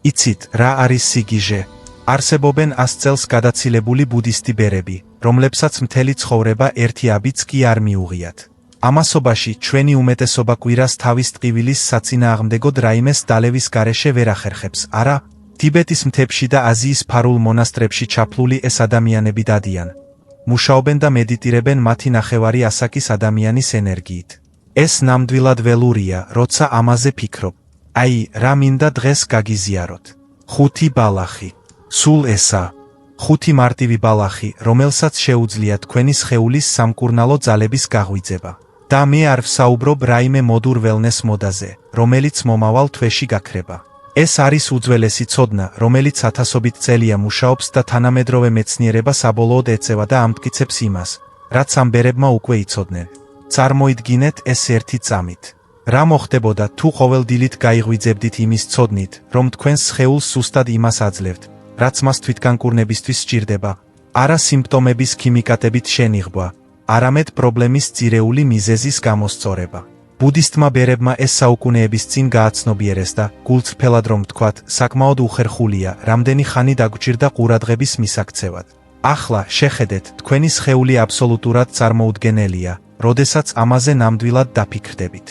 იცით, რა არის სიგიჟე? არსებობენ 100 წელს გადაცილებული ბუდისტი ბერები, რომლებსაც მთელი ცხოვრება ერთი აბიც კი არ მიუღიათ. ამასობაში ჩვენი უმეტესობა კვირას თავის ტყივილის საწინააღმდეგოდ რაიმეს დალევის გარეშე ვერ ახერხებს, არა? ტიბეტის მთებში და აზიის ფარულ მონასტრებში ჩაფლული ეს ადამიანები დადიან. მუშაობენ და მედიტირებენ მათი ნახევარი ასაკის ადამიანის ენერგიით. ეს ნამდვილად ველურია, როცა ამაზე ფიქრობ. აი, რა მინდა დღეს გაგიზიაროთ. 5 ბალახი. სულ ესა. 5 მარტივი ბალახი, რომელსაც შეუძლია თქვენი სხეულის სამკურნალო ძალების გაღვიძება. და მე არ ვსაუბრობ რაიმე მოდურ ველნეს მოდაზე, რომელიც მომავალ თვეში გაქრება. ეს არის უძველესი ცოდნა, რომელიც ათასობით წელია მუშაობს და თანამედროვე მეცნიერება საბოლოოდ ეწევა და ამტკიცებს იმას, რაც ამ ბერებმა უკვე იცოდნენ. წარმოიდგინეთ ეს ერთი წამით. რა მოხდებოდა თუ ყოველდილით გაიღვიძებდით იმის ცოდნით, რომ თქვენს სხეულს სუსტად იმას აძლევთ, რაც მას თვითგანკურნებისთვის სჭირდება, არა სიმპტომების ქიმიკატებით შენიღბვა, არამედ პრობლემის ძირეული მიზეზის გამოსწორება. ბუდისტმა ბერებმა ეს საუკუნეების წინ გააცნობიერეს და, გულწრფელად რომ ვთქვათ, საკმაოდ უხერხულია, რამდენი ხანი დაგჭირდა ყურადღების მისაქცევად. ახლა, შეხედეთ, თქვენი სხეული აბსოლუტურად წარმოუდგენელია, როდესაც ამაზე ნამდვილად დაფიქრდებით.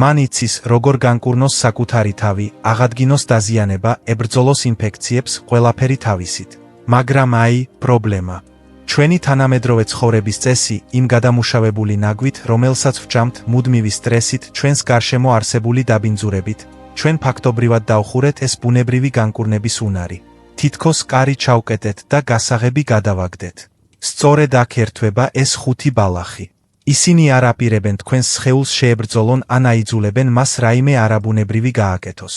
მან იცის, როგორ განკურნოს საკუთარი თავი, აღადგინოს დაზიანება, ებრძოლოს ინფექციებს, ყველაფერი თავისით. მაგრამ აი, პრობლემა. ჩვენი თანამედროვე ცხოვრების წესი, იმ გადამუშავებული ნაგვით, რომელსაც ვჭამთ, მუდმივი სტრესით, ჩვენს გარშემო არსებული დაბინძურებით, ჩვენ ფაქტობრივად დავხურეთ ეს ბუნებრივი განკურნების უნარი. თითქოს კარი ჩავკეტეთ და გასაღები გადავაგდეთ. სწორედ აქ ერთვება ეს 5 ბალახი. ისინი არ აპირებენ თქვენს სხეულს შეებრძოლონ ან აიძულებენ მას რაიმე არაბუნებრივი გააკეთოს.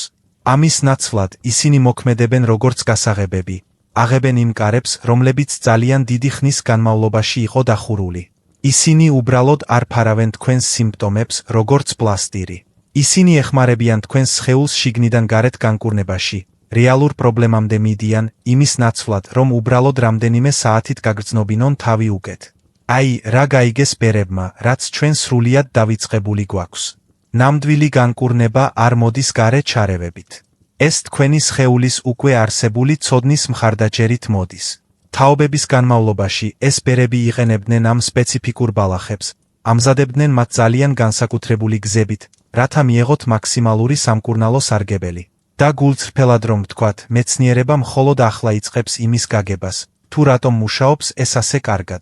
ამის ნაცვლად, ისინი მოქმედებენ როგორც გასაღებები. აღებენ იმ კარებს, რომლებიც ძალიან დიდი ხნის განმავლობაში იყო დახურული. ისინი უბრალოდ არ ფარავენ თქვენს სიმპტომებს, როგორც პლასტირი. ისინი ეხმარებიან თქვენს სხეულს შიგნიდან გარეთ განკურნებაში. რეალურ პრობლემამდე მიდიან, იმის ნაცვლად, რომ უბრალოდ რამდენიმე საათით გაგრძნობინონ თავი უკეთ. აი, რა გაიგეს ბერებმა, რაც ჩვენ სრულიად დავიწყებული გვაქვს. ნამდვილი განკურნება არ მოდის გარე ჩარევებით. ეს თქვენი სხეულის უკვე არსებული ცოდნის მხარდაჭერით მოდის. თაობების განმავლობაში ეს ბერები იყენებდნენ ამ სპეციფიკურ ბალახებს, ამზადებდნენ მათ ძალიან განსაკუთრებული გზებით, რათა მიეღოთ მაქსიმალური სამკურნალო სარგებელი. და გულწრფელად რომ ვთქვათ, მეცნიერება მხოლოდ ახლა იწყებს იმის გაგებას, თუ რატომ მუშაობს ეს ასე კარგად.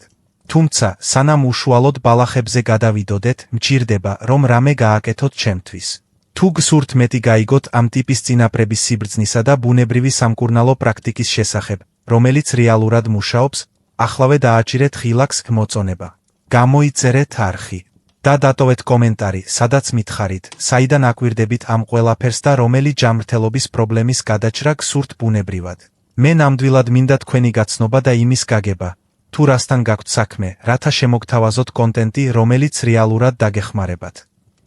თუმცა, სანამ უშუალოდ ბალახებზე გადავიდოდეთ, მჭირდება, რომ რამე გააკეთოთ ჩემთვის. თუ გსურთ მეტი გაიგოთ ამ ტიპის წინაპრების სიბრძნისა და ბუნებრივი სამკურნალო პრაქტიკის შესახებ, რომელიც რეალურად მუშაობს, ახლავე დააჭირეთ ხილაკს მოწონება. გამოიწერეთ არხი. და დატოვეთ კომენტარი, სადაც მითხარით, საიდან აკვირდებით ამ ყველაფერს და რომელი ჯანმრთელობის პრობლემის გადაჭრა გსურთ ბუნებრივად. მე ნამდვილად მინდა თქვენი გაცნობა და იმის გაგება, თუ რასთან გაქვთ საქმე, რათა შემოგთავაზოთ კონტენტი, რომელიც რეალურად დაგეხმარებათ.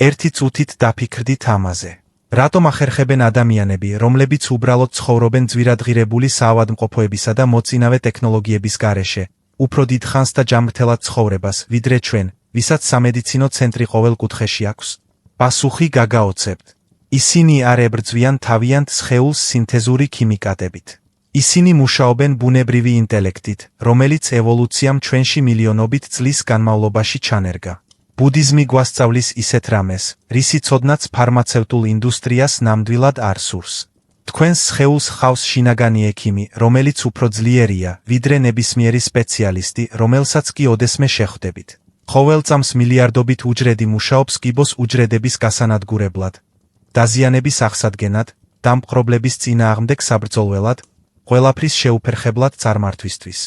ერთი წუთით დაფიქრდით ამაზე. რატომ ახერხებენ ადამიანები, რომლებიც უბრალოდ ცხოვრობენ ძვირადღირებული საავადმყოფოებისა და მოწინავე ტექნოლოგიების გარეშე, უფრო დიდ ხანს და ჯანმრთელად ცხოვრებას, ვიდრე ჩვენ, ვისაც სამედიცინო ცენტრი ყოველ კუთხეში აქვს? პასუხი გაგაოცებთ. ისინი არ ებრძვიან თავიანთ სხეულს სინთეზური ქიმიკატებით. ისინი მუშაობენ ბუნებრივი ინტელექტით, რომელიც ევოლუციამ ჩვენში მილიონობით წლის განმავლობაში ჩანერგა. ბუდიზმი გვასწავლის ისეთ რამეს, რისი ცოდნაც ფარმაცევტულ ინდუსტრიას ნამდვილად არ სურს. თქვენს სხეულს ხავს შინაგანი ექიმი, რომელიც უფრო ძლიერია, ვიდრე ნებისმიერი სპეციალისტი, რომელსაც კი ოდესმე შეხვდებით. ყოველ წამს მილიარდობით უჯრედი მუშაობს კიბოს უჯრედების გასანადგურებლად, დაზიანების აღსადგენად, დამპყრობლების წინააღმდეგ საბრძოლველად, ყველაფრის შეუფერხებლად წარმართვისთვის.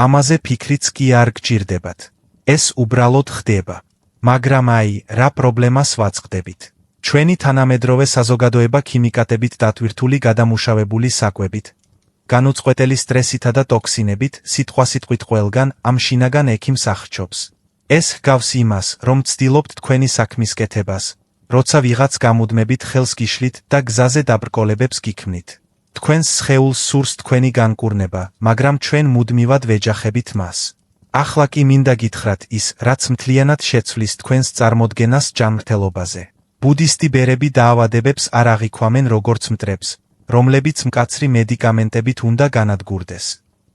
ამაზე ფიქრიც კი არ გჭირდებათ. ეს უბრალოდ ხდება. მაგრამ აი, რა პრობლემას ვაწყდებით. ჩვენი თანამედროვე საზოგადოება ქიმიკატებით დატვირთული გადამუშავებული საკვებით, განუწყვეტელი სტრესითა და ტოქსინებით, სიტყვასიტყვით ყველგან ამ შინაგან ექიმს აღჭობს. ეს ჰგავს იმას, რომ ცდილობთ თქვენი საქმის კეთებას, როცა ვიღაც გამუდმებით ხელს გიშლით და გზაზე დაბრკოლებებს გიქმნით. თქვენს სხეულს სურს თქვენი განკურნება, მაგრამ ჩვენ მუდმივად ვეჯახებით მას. ახლა კი მინდა გითხრათ ის, რაც მთლიანად შეცვლის თქვენს წარმოდგენას ჯანმრთელობაზე. ბუდისტი ბერები დაავადებებს არ აღიქვამენ როგორც მტრებს, რომლებიც მკაცრი მედიკამენტებით უნდა განადგურდეს.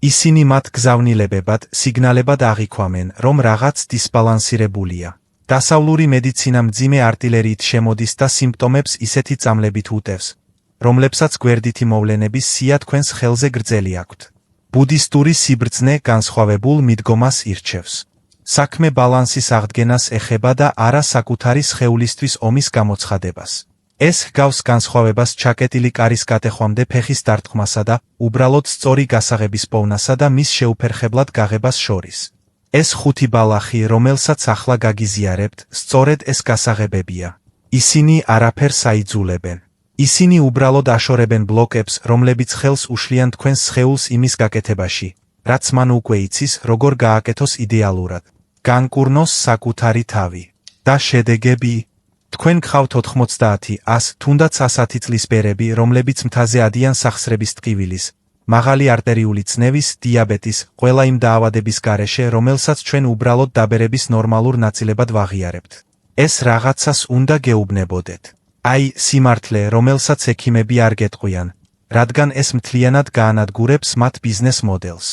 ისინი მათ გზავნილებებად, სიგნალებად აღიქვამენ, რომ რაღაც დისბალანსირებულია. დასავლური მედიცინა მძიმე არტილერიით შემოდის და სიმპტომებს ისეთი წამლებით უტევს, რომლებსაც გვერდითი მოვლენების სია თქვენს ხელზე გრძელი აქვთ. ბუდისტური სიბრძნე განსხვავებულ მიდგომას ირჩევს. საქმე ბალანსის აღდგენას ეხება და არა საკუთარი სხეულისთვის ომის გამოცხადებას. ეს ჰგავს განსხვავებას ჩაკეტილი კარის გატეხვამდე ფეხის დარტყმასა და უბრალოდ სწორი გასაღების პოვნასა და მის შეუფერხებლად გაღებას შორის. ეს ხუთი ბალახი, რომელსაც ახლა გაგიზიარებთ, სწორედ ეს გასაღებებია. ისინი არაფერს აიძულებენ. ისინი უბრალოდ აშორებენ ბლოკებს, რომლებიც ხელს უშლიან თქვენს სხეულს იმის გაკეთებაში, რაც მან უკვე იცის, როგორ გააკეთოს იდეალურად. განკურნოს საკუთარი თავი. და შედეგები? თქვენ გხავთ 90, 100, თუნდაც 110 წლის ბერები, რომლებიც მთაზე ადიან სახსრების ტკივილის, მაღალი არტერიული წნევის, დიაბეტის, ყველა იმ დაავადების გარეშე, რომელსაც ჩვენ უბრალოდ დაბერების ნორმალურ ნაწილებად ვაღიარებთ. ეს რაღაცას უნდა გეუბნებოდეთ. აი, სიმართლე, რომელსაც ექიმები არ გეტყვიან, რადგან ეს მთლიანად გაანადგურებს მათ ბიზნეს მოდელს.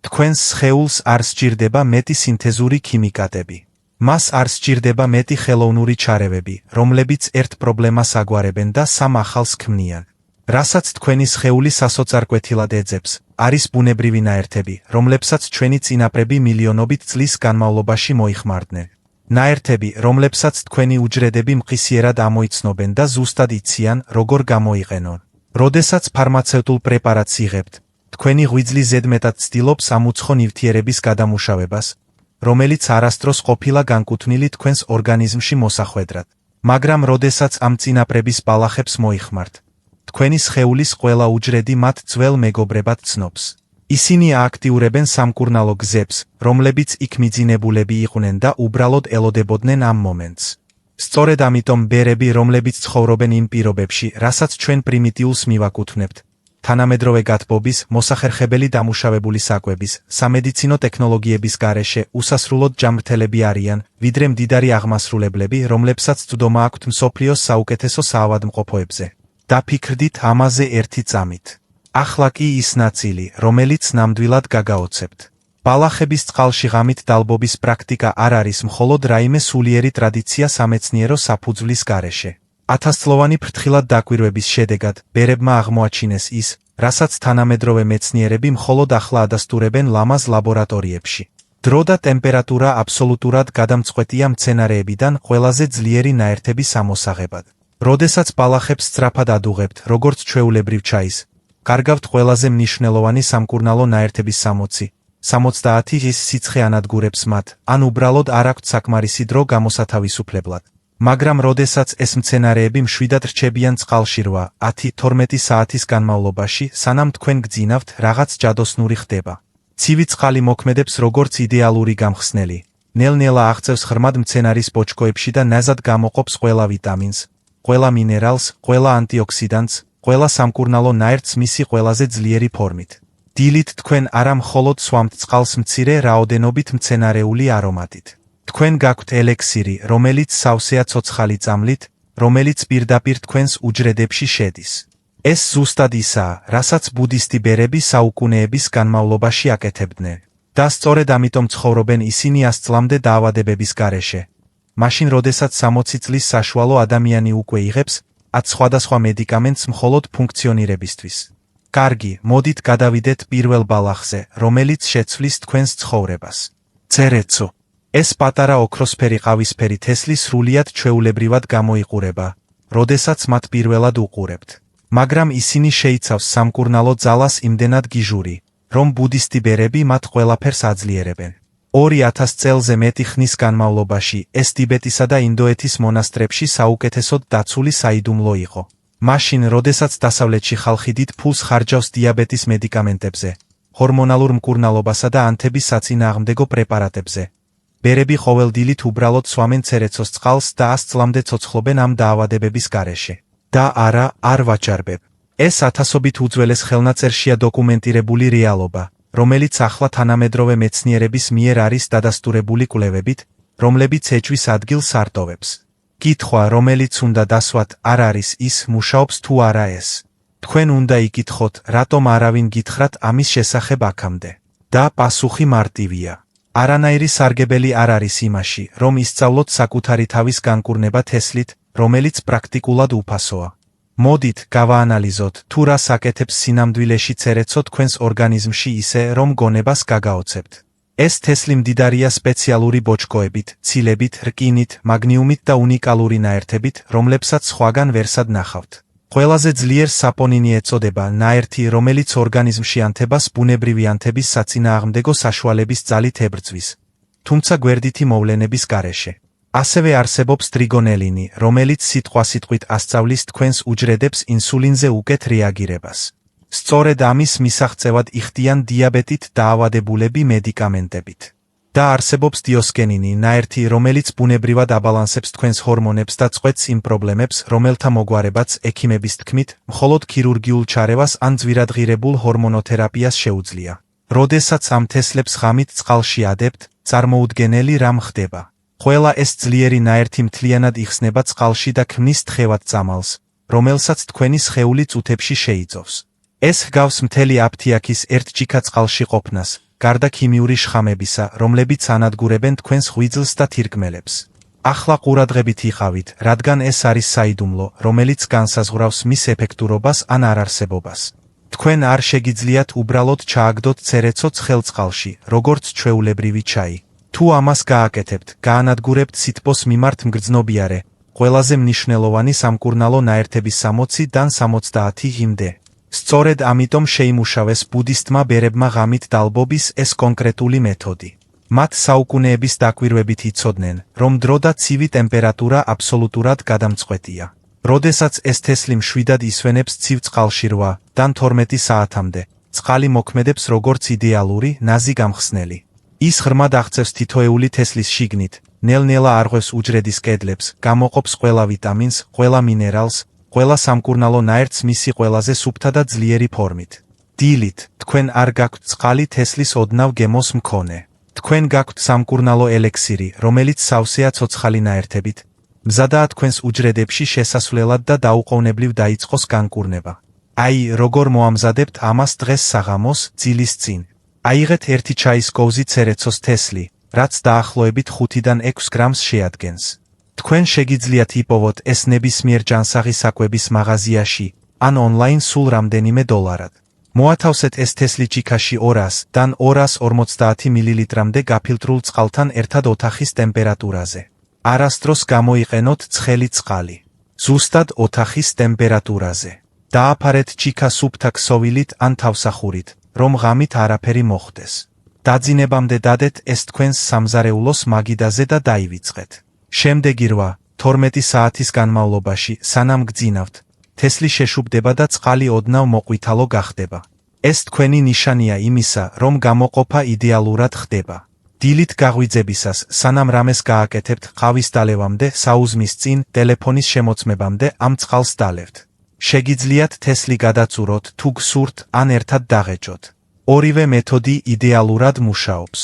თქვენს სხეულს არ სჭირდება მეტი სინთეზური ქიმიკატები. მას არ სჭირდება მეტი ხელოვნური ჩარევები, რომლებიც ერთ პრობლემას აგვარებენ და სამ ახალს ქმნიან. რასაც თქვენი სხეული სასოწარკვეთილად ეძებს, არის ბუნებრივი ნაერთები, რომლებსაც ჩვენი წინაპრები მილიონობით წლის განმავლობაში მოიხმარდნენ. ნაერთები, რომლებსაც თქვენი უჯრედები მყისიერად ამოიცნობენ და ზუსტად იციან, როგორ გამოიყენონ. როდესაც ფარმაცევტულ პრეპარატს იღებთ, თქვენი ღვიძლი ზედმეტად ცდილობს ამ უცხო ნივთიერების გადამუშავებას, რომელიც არასდროს ყოფილა განკუთვნილი თქვენს ორგანიზმში მოსახვედრად. მაგრამ როდესაც ამ წინაპრების ბალახებს მოიხმართ, თქვენი სხეულის ყველა უჯრედი მათ ძველ მეგობრებად ცნობს. ისინი ააქტიურებენ სამკურნალო გზებს, რომლებიც იქ მიძინებულები იყვნენ და უბრალოდ ელოდებოდნენ ამ მომენტს. სწორედ ამიტომ ბერები, რომლებიც ცხოვრობენ იმ პირობებში, რასაც ჩვენ პრიმიტიულს მივაკუთვნებთ, თანამედროვე გათბობის, მოსახერხებელი დამუშავებული საკვების, სამედიცინო ტექნოლოგიების გარეშე უსასრულოდ ჯანმრთელები არიან, ვიდრე მდიდარი აღმასრულებლები, რომლებსაც წვდომა აქვთ მსოფლიოს საუკეთესო საავადმყოფოებზე. დაფიქრდით ამაზე ერთი წამით. ახლა კი ის ნაწილი, რომელიც ნამდვილად გაგაოცებთ. ბალახების წყალში ღამით დალბობის პრაქტიკა არ არის მხოლოდ რაიმე სულიერი ტრადიცია სამეცნიერო საფუძვლის გარეშე. ათასწლოვანი ფრთხილად დაკვირვების შედეგად, ბერებმა აღმოაჩინეს ის, რასაც თანამედროვე მეცნიერები მხოლოდ ახლა ადასტურებენ ლამაზ ლაბორატორიებში. დრო და ტემპერატურა აბსოლუტურად გადამწყვეტია მცენარეებიდან ყველაზე ძლიერი ნაერთების ამოსაღებად. როდესაც ბალახებს სწრაფად ადუღებთ, როგორც ჩვეულებრივ ჩაის, კარგავთ ყველაზე მნიშვნელოვანი სამკურნალო ნაერთების 60 ის სიცხე ანადგურებს მათ, ან უბრალოდ არ აქვთ საკმარისი დრო გამოსათავისუფლებლად. მაგრამ როდესაც ეს მცენარეები მშვიდად რჩებიან წყალში 8-12 საათის განმავლობაში, სანამ თქვენ გძინავთ, რაღაც ჯადოსნური ხდება. ცივი წყალი მოქმედებს როგორც იდეალური გამხსნელი. ნელ-ნელა აღწევს ღრმად მცენარის ბოჭკოებში და ნაზად გამოყოფს ყველა ვიტამინს, ყველა მინერალს, ყველა ანტიოქსიდანტს, ყველა სამკურნალო ნაერთს მისი ყველაზე ძლიერი ფორმით. დილით თქვენ არა მხოლოდ სვამთ წყალს მცირე რაოდენობით მცენარეული არომატით. თქვენ გაქვთ ელექსირი, რომელიც სავსეა ცოცხალი წამლით, რომელიც პირდაპირ თქვენს უჯრედებში შედის. ეს ზუსტად ისაა, რასაც ბუდისტი ბერები საუკუნეების განმავლობაში აკეთებდნენ. და სწორედ ამიტომ ცხოვრობენ ისინი 100 წლამდე დაავადებების გარეშე. მაშინ როდესაც 60 წლის საშუალო ადამიანი უკვე იღებს 10 სხვადასხვა მედიკამენტს მხოლოდ ფუნქციონირებისთვის. კარგი, მოდით გადავიდეთ პირველ ბალახზე, რომელიც შეცვლის თქვენს ცხოვრებას. წერეცო. ეს პატარა ოქროსფერი ყავისფერი თესლი სრულიად ჩვეულებრივად გამოიყურება, როდესაც მათ პირველად უყურებთ. მაგრამ ისინი შეიცავს სამკურნალო ძალას იმდენად გიჟური, რომ ბუდისტი ბერები მათ ყველაფერს აძლიერებენ. 2000 წელზე მეტი ხნის განმავლობაში ეს ტიბეტისა და ინდოეთის მონასტრებში საუკეთესოდ დაცული საიდუმლო იყო. მაშინ, როდესაც დასავლეთში ხალხი დიდ ფულს ხარჯავს დიაბეტის მედიკამენტებზე, ჰორმონალურ მკურნალობასა და ანთების საწინააღმდეგო პრეპარატებზე, ბერები ყოველდილით უბრალოდ სვამენ წერეცოს წყალს და 100 წლამდე ცოცხლობენ ამ დაავადებების გარეშე. და არა, არ ვაჯარბებ. ეს ათასობით უძველეს ხელნაწერშია დოკუმენტირებული რეალობა, რომელიც ახლა თანამედროვე მეცნიერების მიერ არის დადასტურებული კვლევებით, რომლებიც ეჭვის ადგილს არტოვებს. კითხვა, რომელიც უნდა დასვათ, არ არის ის, მუშაობს თუ არა ეს. თქვენ უნდა იკითხოთ, რატომ არავინ გითხრათ ამის შესახებ აქამდე. და პასუხი მარტივია. არანაირი სარგებელი არ არის იმაში, რომ ისწავლოთ საკუთარი თავის განკურნება თესლით, რომელიც პრაქტიკულად უფასოა. მოდით, გავაანალიზოთ, თუ რას აკეთებს სინამდვილეში წერეცო თქვენს ორგანიზმში ისე, რომ გონებას გაგაოცებთ. ეს თესლი მდიდარია სპეციალური ბოჭკოებით, ცილებით, რკინით, მაგნიუმით და უნიკალური ნაერთებით, რომლებსაც სხვაგან ვერსად ნახავთ. ყველაზე ძლიერ საპონინი ეწოდება ნაერთი, რომელიც ორგანიზმში ანთებას ბუნებრივი ანთების საწინააღმდეგო საშუალების ძალით ებრძვის, თუმცა გვერდითი მოვლენების გარეშე. ასევე არსებობს ტრიგონელინი, რომელიც სიტყვასიტყვით ასწავლის თქვენს უჯრედებს ინსულინზე უკეთ რეაგირებას. სწორედ ამის მისაღწევად იხდიან დიაბეტით დაავადებულები მედიკამენტებით. და არსებობს დიოსკენინი, ნაერთი, რომელიც ბუნებრივად აბალანსებს თქვენს ჰორმონებს და წყვეტს იმ პრობლემებს, რომელთა მოგვარებაც, ექიმების თქმით, მხოლოდ ქირურგიულ ჩარევას ან ძვირადღირებულ ჰორმონოთერაპიას შეუძლია. როდესაც ამ თესლებს ღამით წყალში ადებთ, წარმოუდგენელი რამ ხდება. ყველა ეს ძლიერი ნაერთი მთლიანად იხსნება წყალში და ქმნის თხევად წამალს, რომელსაც თქვენი სხეული წუთებში შეიწოვს. ეს ჰგავს მთელი აფთიაქის ერთ ჭიქა წყალში ყოფნას, გარდა ქიმიური შხამებისა, რომლებიც ანადგურებენ თქვენს ღვიძლს და თირკმელებს. ახლა ყურადღებით იყავით, რადგან ეს არის საიდუმლო, რომელიც განსაზღვრავს მის ეფექტურობას ან არარსებობას. თქვენ არ შეგიძლიათ უბრალოდ ჩააგდოთ ცერეცო ცხელ წყალში, როგორც ჩვეულებრივი ჩაი. თუ ამას გააკეთებთ, გაანადგურებთ სითბოს მიმართ მგრძნობიარე, ყველაზე მნიშვნელოვანი სამკურნალო ნაერთების 60-დან 70 ღიმდე. სწორედ ამიტომ შეიმუშავეს ბუდისტმა ბერებმა ღამით დალბობის ეს კონკრეტული მეთოდი. მათ საუკუნეების დაკვირვებით იცოდნენ, რომ დრო და ცივი ტემპერატურა აბსოლუტურად გადამწყვეტია. როდესაც ეს თესლი მშვიდად ისვენებს ცივ წყალში 8-დან 12 საათამდე, წყალი მოქმედებს როგორც იდეალური, ნაზი გამხსნელი. ის ღრმად აღწევს თითოეული თესლის შიგნით, ნელ-ნელა არღვევს უჯრედის კედლებს, გამოყოფს ყველა ვიტამინს, ყველა მინერალს, ყველა სამკურნალო ნაერთს მისი ყველაზე სუფთა და ძლიერი ფორმით. დილით, თქვენ არ გაქვთ წყალი თესლის ოდნავ გემოს მქონე. თქვენ გაქვთ სამკურნალო ელექსირი, რომელიც სავსეა ცოცხალი ნაერთებით. მზადაა თქვენს უჯრედებში შესასვლელად და დაუყოვნებლივ დაიწყოს განკურნება. აი, როგორ მოამზადებთ ამას დღეს საღამოს, ძილის წინ. აიღეთ ერთი ჩაის კოვზი ცერეცოს თესლი, რაც დაახლოებით 5-დან 6 გრამს შეადგენს. თქვენ შეგიძლიათ იპოვოთ ეს ნებისმიერ ჯანსაღი საკვების მაღაზიაში, ან ონლაინ სულ რამდენიმე დოლარად. მოათავსეთ ეს თესლი ჭიქაში 200-დან 250 მილilitrამდე გაფილტრულ წყალთან ერთად ოთახის ტემპერატურაზე. არასდროს გამოიყენოთ ცხელი წყალი. ზუსტად ოთახის ტემპერატურაზე. დააფარეთ ჭიქა სუფთა ქსოვილით ან თავსახურით, რომ ღამით არაფერი მოხდეს. დაძინებამდე დადეთ ეს თქვენს სამზარეულოს მაგიდაზე და დაივიწყეთ. შემდეგი 8-12 საათის განმავლობაში, სანამ გძინავთ, თესლი შეშუბდება და წყალი ოდნავ მოყვითალო გახდება. ეს თქვენი ნიშანია იმისა, რომ გამოყოფა იდეალურად ხდება. დილით გაღვიძებისას, სანამ რამეს გააკეთებთ, ყავის დალევამდე, საუზმის წინ, ტელეფონის შემოწმებამდე ამ წყალს დალევთ. შეგიძლიათ თესლი გადაწუროთ, თუ გსურთ, ან ერთად დაღეჭოთ. ორივე მეთოდი იდეალურად მუშაობს.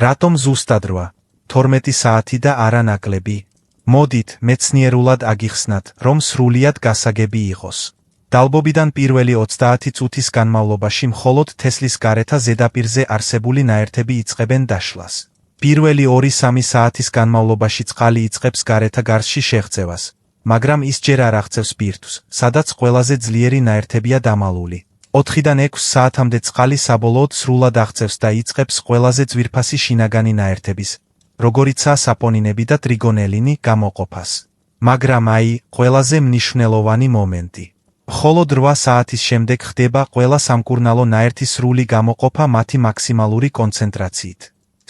რატომ ზუსტად 8-12 საათი და არა ნაკლები? მოდით, მეცნიერულად აგიხსნათ, რომ სრულიად გასაგები იყოს. დალბობიდან პირველი 30 წუთის განმავლობაში მხოლოდ თესლის გარეთა ზედაპირზე არსებული ნაერთები იწყებენ დაშლას. პირველი 2-3 საათის განმავლობაში წყალი იწყებს გარეთა გარსში შეღწევას, მაგრამ ის ჯერ არ აღწევს ბირთვს, სადაც ყველაზე ძლიერი ნაერთებია დამალული. 4-დან 6 საათამდე წყალი საბოლოოდ სრულად აღწევს და იწყებს ყველაზე ძვირფასი შინაგანი ნაერთების, როგორიცაა საპონინები და ტრიგონელინი, გამოყოფას. მაგრამ აი, ყველაზე მნიშვნელოვანი მომენტი. მხოლოდ 8 საათის შემდეგ ხდება ყველა სამკურნალო ნაერთის სრული გამოყოფა მათი მაქსიმალური კონცენტრაციით.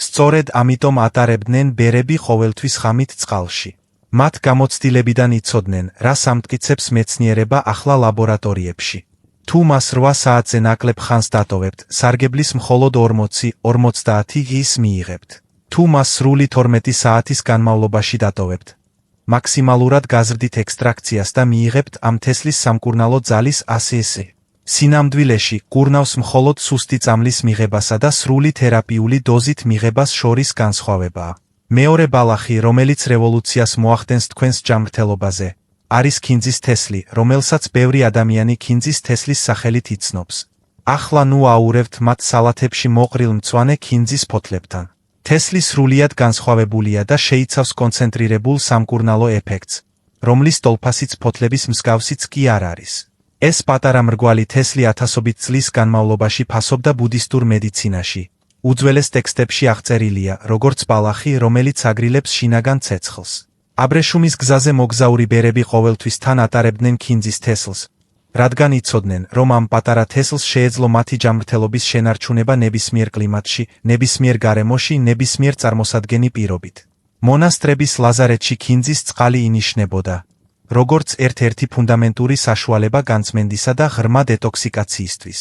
სწორედ ამიტომ ატარებდნენ ბერები ყოველთვის ღამით წყალში. მათ გამოცდილებიდან იცოდნენ, რა სამტკიცებს მეცნიერება ახლა ლაბორატორიებში. თუ მას 8 საათზე ნაკლებ ხანს დატოვებთ, სარგებლის მხოლოდ 40-50 ღის მიიღებთ. თუ მას სრული 12 საათის განმავლობაში დატოვებთ, მაქსიმალურად გაზრდით ექსტრაქციას და მიიღებთ ამ თესლის სამკურნალო ძალის 100-ზე. სინამდვილეში, კურნავს მხოლოდ სუსტი წამლის მიღებასა და სრული თერაპიული დოზით მიღებას შორის განსხვავებაა. მეორე ბალახი, რომელიც რევოლუციას მოახდენს თქვენს ჯანმრთელობაზე, არის ქინძის თესლი, რომელსაც ბევრი ადამიანი ქინძის თესლის სახელით იცნობს. ახლა ნუ აურევთ მათ სალათებში მოყრილ მწვანე ქინძის ფოთლებთან. თესლი სრულიად განსხვავებულია და შეიცავს კონცენტრირებულ სამკურნალო ეფექტს, რომლის ტოლფასიც ფოთლების მსგავსიც კი არ არის. ეს პატარა მრგვალი თესლი ათასობით წლის განმავლობაში ფასობდა ბუდისტურ მედიცინაში. უძველეს ტექსტებში აღწერილია, როგორც ბალახი, რომელიც აგრილებს შინაგან ცეცხლს. აბრეშუმის გზაზე მოგზაური ბერები ყოველთვის თან ატარებდნენ ქინძის თესლს, რადგან იცოდნენ, რომ ამ პატარა თესლს შეეძლო მათი ჯანმრთელობის შენარჩუნება ნებისმიერ კლიმატში, ნებისმიერ გარემოში, ნებისმიერ წარმოსადგენი პირობით. მონასტრების ლაზარეთში ქინძის წყალი ინიშნებოდა, როგორც ერთ-ერთი ფუნდამენტური საშუალება განწმენდისა და ღრმა დეტოქსიკაციისთვის.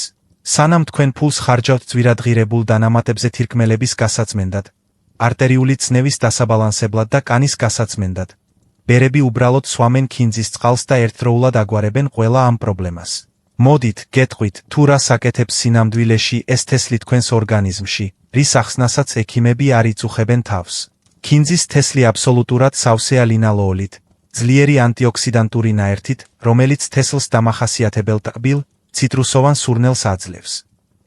სანამ თქვენ ფულს ხარჯავთ ძვირადღირებულ დანამატებზე თირკმელების გასაწმენდად, არტერიული წნევის დასაბალანსებლად და კანის გასაწმენდად, ბერები უბრალოდ სვამენ ქინძის წყალს და ერთდროულად აგვარებენ ყველა ამ პრობლემას. მოდით, გეტყვით, თუ რას აკეთებს სინამდვილეში ეს თესლი თქვენს ორგანიზმში, რის ახსნასაც ექიმები არ იწუხებენ თავს. ქინძის თესლი აბსოლუტურად სავსეა ლინალოოლით, ძლიერი ანტიოქსიდანტური ნაერთით, რომელიც თესლს დამახასიათებელ ტკბილ, ციტრუსოვან სურნელს აძლევს.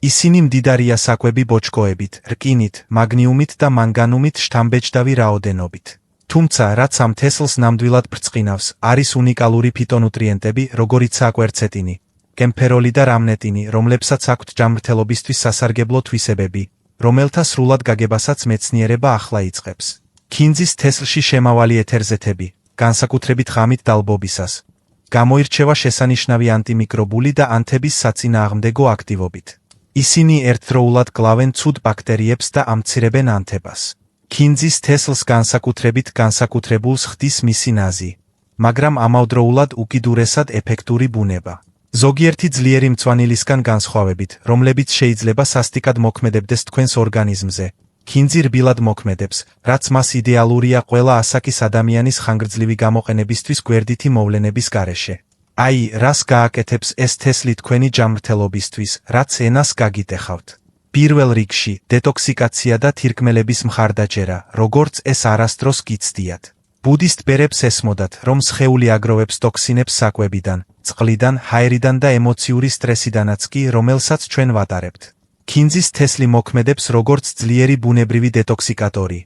ისინი მდიდარია საკვები ბოჭკოებით, რკინით, მაგნიუმით და მანგანუმით შთამბეჭდავი რაოდენობით. თუმცა, რაც ამ თესლს ნამდვილად ბრწყინავს, არის უნიკალური ფიტონუტრიენტები, როგორიცაა კვერცეტინი, კემფეროლი და რამნეტინი, რომლებსაც აქვთ ჯანმრთელობისთვის სასარგებლო თვისებები, რომელთა სრულად გაგებასაც მეცნიერება ახლა იწყებს. ქინძის თესლში შემავალი ეთერზეთები, განსაკუთრებით ღამით დალბობისას, გამოირჩევა შესანიშნავი ანტიმიკრობული და ანთების საწინააღმდეგო აქტივობით. ისინი ერთდროულად კლავენ ცუდ ბაქტერიებს და ამცირებენ ანთებას. ქინძის თესლს განსაკუთრებით განსაკუთრებულს ხდის მისი ნაზი, მაგრამ ამავდროულად უკიდურესად ეფექტური ბუნება. ზოგიერთი ძლიერი მწვანილისგან განსხვავებით, რომლებიც შეიძლება სასტიკად მოქმედებდეს თქვენს ორგანიზმზე, ქინძი რბილად მოქმედებს, რაც მას იდეალურია ყველა ასაკის ადამიანის ხანგრძლივი გამოყენებისთვის გვერდითი მოვლენების გარეშე. აი, რას გააკეთებს ეს თესლი თქვენი ჯანმრთელობისთვის, რაც ენას გაგიტეხავთ. პირველ რიგში, დეტოქსიკაცია და თირკმელების მხარდაჭერა, როგორც ეს არასდროს გიცდიათ. ბუდისტ ბერებს ესმოდათ, რომ სხეული აგროვებს ტოქსინებს საკვებიდან, წყლიდან, ჰაერიდან და ემოციური სტრესიდანაც კი, რომელსაც ჩვენ ვატარებთ. ქინძის თესლი მოქმედებს როგორც ძლიერი ბუნებრივი დეტოქსიკატორი,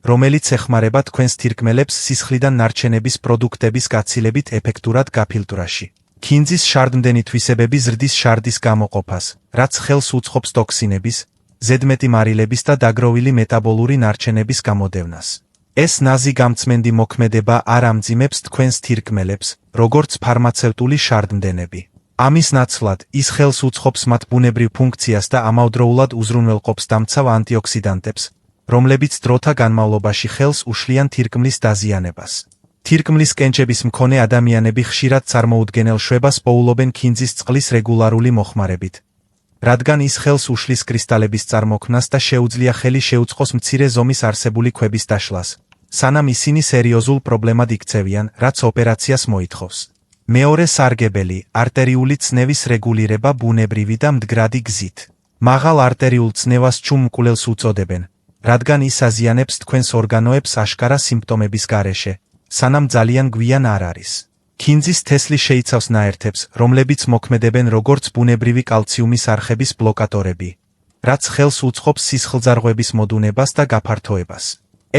რომელიც ეხმარება თქვენს თირკმელებს სისხლიდან ნარჩენების პროდუქტების გაცილებით ეფექტურად გაფილტრაში. ქინძის შარდმდენი თვისებები ზრდის შარდის გამოყოფას, რაც ხელს უწყობს ტოქსინების, ზედმეტი მარილების და დაგროვილი მეტაბოლური ნარჩენების გამოდევნას. ეს ნაზი გამწმენდი მოქმედება არ ამძიმებს თქვენს თირკმელებს, როგორც ფარმაცევტული შარდმდენები. ამის ნაცვლად, ის ხელს უწყობს მათ ბუნებრივ ფუნქციას და ამავდროულად უზრუნველყოფს დამცავ ანტიოქსიდანტებს, რომლებიც დროთა განმავლობაში ხელს უშლიან თირკმლის დაზიანებას. თირკმლის კენჭების მქონე ადამიანები ხშირად წარმოუდგენელ შვებას პოულობენ ქინძის წყლის რეგულარული მოხმარებით, რადგან ის ხელს უშლის კრისტალების წარმოქმნას და შეუძლია ხელი შეუწყოს მცირე ზომის არსებული ქვების დაშლას, სანამ ისინი სერიოზულ პრობლემად იქცევიან, რაც ოპერაციას მოითხოვს. მეორე სარგებელი, არტერიული წნევის რეგულირება ბუნებრივი და მდგრადი გზით. მაღალ არტერიულ წნევას ჩუმკულელს უწოდებენ, რადგან ის აზიანებს თქვენს ორგანოებს აშკარა სიმპტომების გარეშე, სანამ ძალიან გვიან არ არის. ქინძის თესლი შეიცავს ნაერთებს, რომლებიც მოქმედებენ როგორც ბუნებრივი კალციუმის არხების ბლოკატორები, რაც ხელს უწყობს სისხლძარღვების მოდუნებას და გაფართოებას.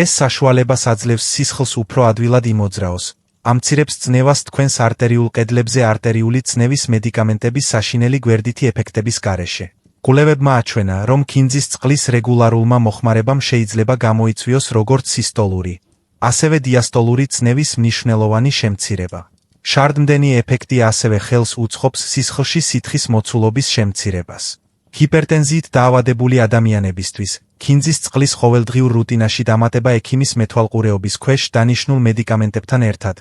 ეს საშუალებას აძლევს სისხლს უფრო ადვილად იმოძრაოს, ამცირებს წნევას თქვენს არტერიულ კედლებზე არტერიული წნევის მედიკამენტების საშინელი გვერდითი ეფექტების გარეშე. კვლევებმა აჩვენა, რომ ქინძის წყლის რეგულარულმა მოხმარებამ შეიძლება გამოიწვიოს როგორც სისტოლური, ასევე დიასტოლური წნევის მნიშვნელოვანი შემცირება. შარდმდენი ეფექტი ასევე ხელს უწყობს სისხლში სითხის მოცულობის შემცირებას. ჰიპერტენზიით დაავადებული ადამიანებისთვის, ქინძის წყლის ყოველდღიურ რუტინაში დამატება ექიმის მეთვალყურეობის ქვეშ დანიშნულ მედიკამენტებთან ერთად,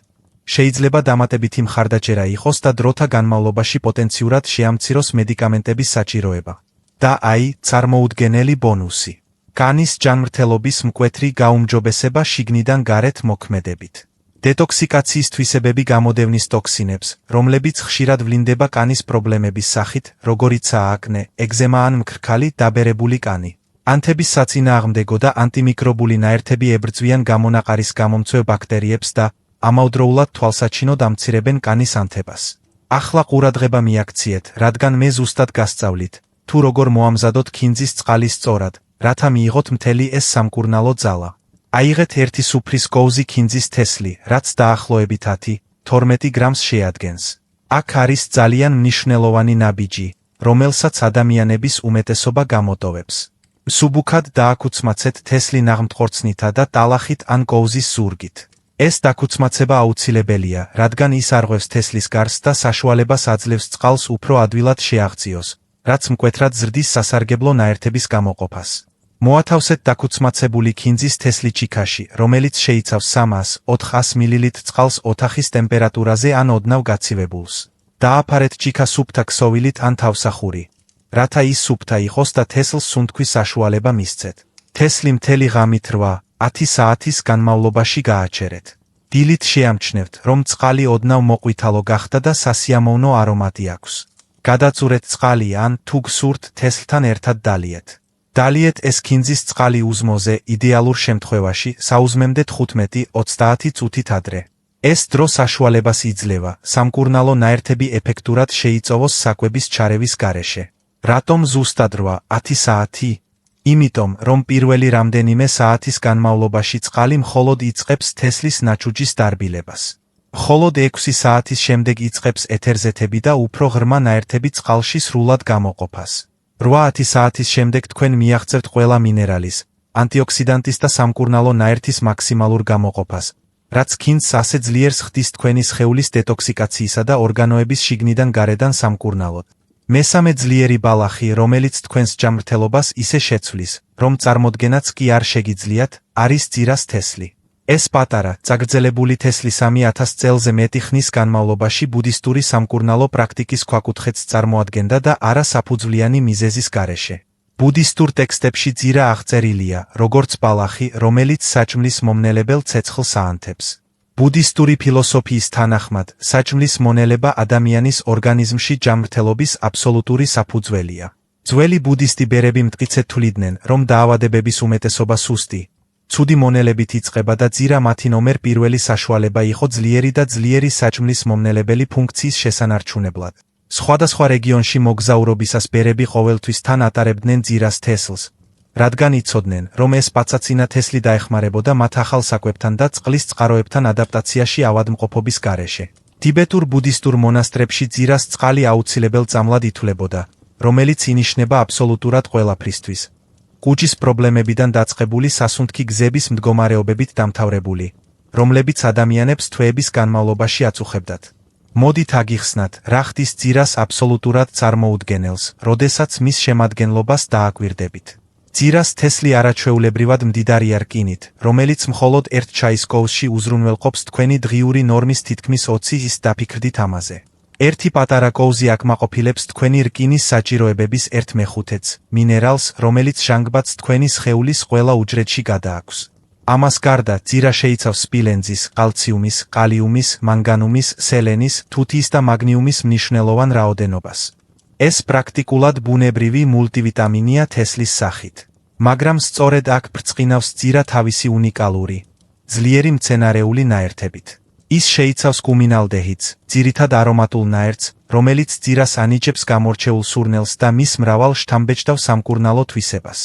შეიძლება დამატებითი მხარდაჭერა იყოს და დროთა განმავლობაში პოტენციურად შეამციროს მედიკამენტების საჭიროება. და აი, წარმოუდგენელი ბონუსი. კანის ჯანმრთელობის მკვეთრი გაუმჯობესება შიგნიდან გარეთ მოქმედებით. დეტოქსიკაციის თვისებები გამოდევნის ტოქსინებს, რომლებიც ხშირად ვლინდება კანის პრობლემების სახით, როგორიცაა აკნე, ეგზემა ან მქრქალი, დაბერებული კანი. ანთების საწინააღმდეგო და ანტიმიკრობული ნაერთები ებრძვიან გამონაყარის გამომწვევ ბაქტერიებს და, ამავდროულად თვალსაჩინოდ ამცირებენ კანის ანთებას. ახლა ყურადღება მიაქციეთ, რადგან მე ზუსტად გასწავლით, თუ როგორ მოამზადოთ ქინძის წყალი სწორად, რათა მიიღოთ მთელი ეს სამკურნალო ძალა. აიღეთ ერთი სუფრის კოვზი ქინძის თესლი, რაც დაახლოებით 10-12 გრამს შეადგენს. აქ არის ძალიან მნიშვნელოვანი ნაბიჯი, რომელსაც ადამიანების უმეტესობა გამოტოვებს. სუბუქად დააკუცმაცეთ თესლი ნაღმტყორცნითა და ტალახით ან კოვზის ზურგით. ეს დაქუცმაცება აუცილებელია, რადგან ის არღვევს თესლის გარსს და საშუალებას აძლევს წყალს უფრო ადვილად შეაღწიოს, რაც მკვეთრად ზრდის სასარგებლო ნაერთების გამოყოფას. მოათავსეთ დაქუცმაცებული ქინძის თესლი ჩიქაში, რომელიც შეიცავს 300-400 მლ წყალს ოთახის ტემპერატურაზე ან ოდნავ გაცივებულს. დააფარეთ ჩიქა სუფთა ქსოვილით ან თავსახური, რათა ის სუფთა იყოს და თესლს სუნთქვის საშუალება მისცეთ. თესლი მთელი ღამით 8-10 საათის განმავლობაში გააჩერეთ. დილით შეამჩნევთ, რომ წყალი ოდნავ მოყვითალო გახდა და სასიამოვნო არომატი აქვს. გადაწურეთ წყალი ან თუ გსურთ თესლთან ერთად დალიეთ. დალიეთ ეს ქინძის წყალი უზმოზე, იდეალურ შემთხვევაში საუზმემდე 15-30 წუთით ადრე. ეს დრო საშუალებას იძლევა, სამკურნალო ნაერთები ეფექტურად შეიწოვოს საკვების ჩარევის გარეშე. რატომ ზუსტად 8-10 საათი? იმიტომ, რომ პირველი რამდენიმე საათის განმავლობაში წყალი მხოლოდ იწყებს თესლის ნაჩუჯის დარბილებას. მხოლოდ 6 საათის შემდეგ იწყებს ეთერზეთები და უფრო ღრმა ნაერთები წყალში სრულად გამოყოფას. 8-10 საათის შემდეგ თქვენ მიაღწევთ ყველა მინერალის, ანტიოქსიდანტის და სამკურნალო ნაერთის მაქსიმალურ გამოყოფას, რაც ქინძს ასე ძლიერს ხდის თქვენი სხეულის დეტოქსიკაციისა და ორგანოების შიგნიდან გარედან სამკურნალოდ. მესამე ძლიერი ბალახი, რომელიც თქვენს ჯანმრთელობას ისე შეცვლის, რომ წარმოდგენაც კი არ შეგიძლიათ, არის ძირას თესლი. ეს პატარა, წაგრძელებული თესლი 3000 წელზე მეტი ხნის განმავლობაში ბუდისტური სამკურნალო პრაქტიკის ქვაკუთხედს წარმოადგენდა და არა საფუძვლიანი მიზეზის გარეშე. ბუდისტურ ტექსტებში ძირა აღწერილია, როგორც ბალახი, რომელიც საჭმლის მომნელებელ ცეცხლს აანთებს. ბუდისტური ფილოსოფიის თანახმად, საჭმლის მონელება ადამიანის ორგანიზმში ჯანმრთელობის აბსოლუტური საფუძველია. ძველი ბუდისტი ბერები მტკიცედ თვლიდნენ, რომ დაავადებების უმეტესობა სუსტი, ცუდი მონელებით იწყება და ძირა მათი ნომერ პირველი საშუალება იყო ძლიერი და ძლიერი საჭმლის მომნელებელი ფუნქციის შესანარჩუნებლად. სხვადასხვა რეგიონში მოგზაურობისას ბერები ყოველთვის თან ატარებდნენ ძირას თესლს, რადგან იცოდნენ, რომ ეს პაცაცინა თესლი დაეხმარებოდა მათ ახალ საკვებთან და წყლის წყაროებთან ადაპტაციაში ავადმყოფობის გარეშე. ტიბეტურ ბუდისტურ მონასტრებში ძირას წყალი აუცილებელ წამლად ითვლებოდა, რომელიც ინიშნება აბსოლუტურად ყველაფრისთვის. კუჭის პრობლემებიდან დაწყებული სასუნთქი გზების მდგომარეობებით დამთავრებული, რომლებიც ადამიანებს თვეების განმავლობაში აწუხებდათ. მოდით აგიხსნათ, რა ხდის ძირას აბსოლუტურად წარმოუდგენელს, როდესაც მის შემადგენლობას დააკვირდებით. ძირას თესლი არაჩვეულებრივად მდიდარია რკინით, რომელიც მხოლოდ ერთ ჩაის კოვზში უზრუნველყოფს თქვენი დღიური ნორმის თითქმის 20-ის დაფიქრდით ამაზე. ერთი პატარა კოვზი აკმაყოფილებს თქვენი რკინის საჭიროებების 1/5-ს, მინერალს, რომელიც ჟანგბადს თქვენი სხეულის ყველა უჯრედში გადააქვს. ამას გარდა, ძირა შეიცავს სპილენძის, კალციუმის, კალიუმის, მანგანუმის, სელენის, თუთიის და მაგნიუმის მნიშვნელოვან რაოდენობას. ეს პრაქტიკულად ბუნებრივი მულტივიტამინია თესლის სახით. მაგრამ სწორედ აქ ბრწყინავს ძირა თავისი უნიკალური, ძლიერი მცენარეული ნაერთებით. ის შეიცავს კუმინალდეჰიდს, ძირითად არომატულ ნაერთს, რომელიც ძირას ანიჭებს გამორჩეულ სურნელს და მის მრავალ შთამბეჭდავ სამკურნალო თვისებას.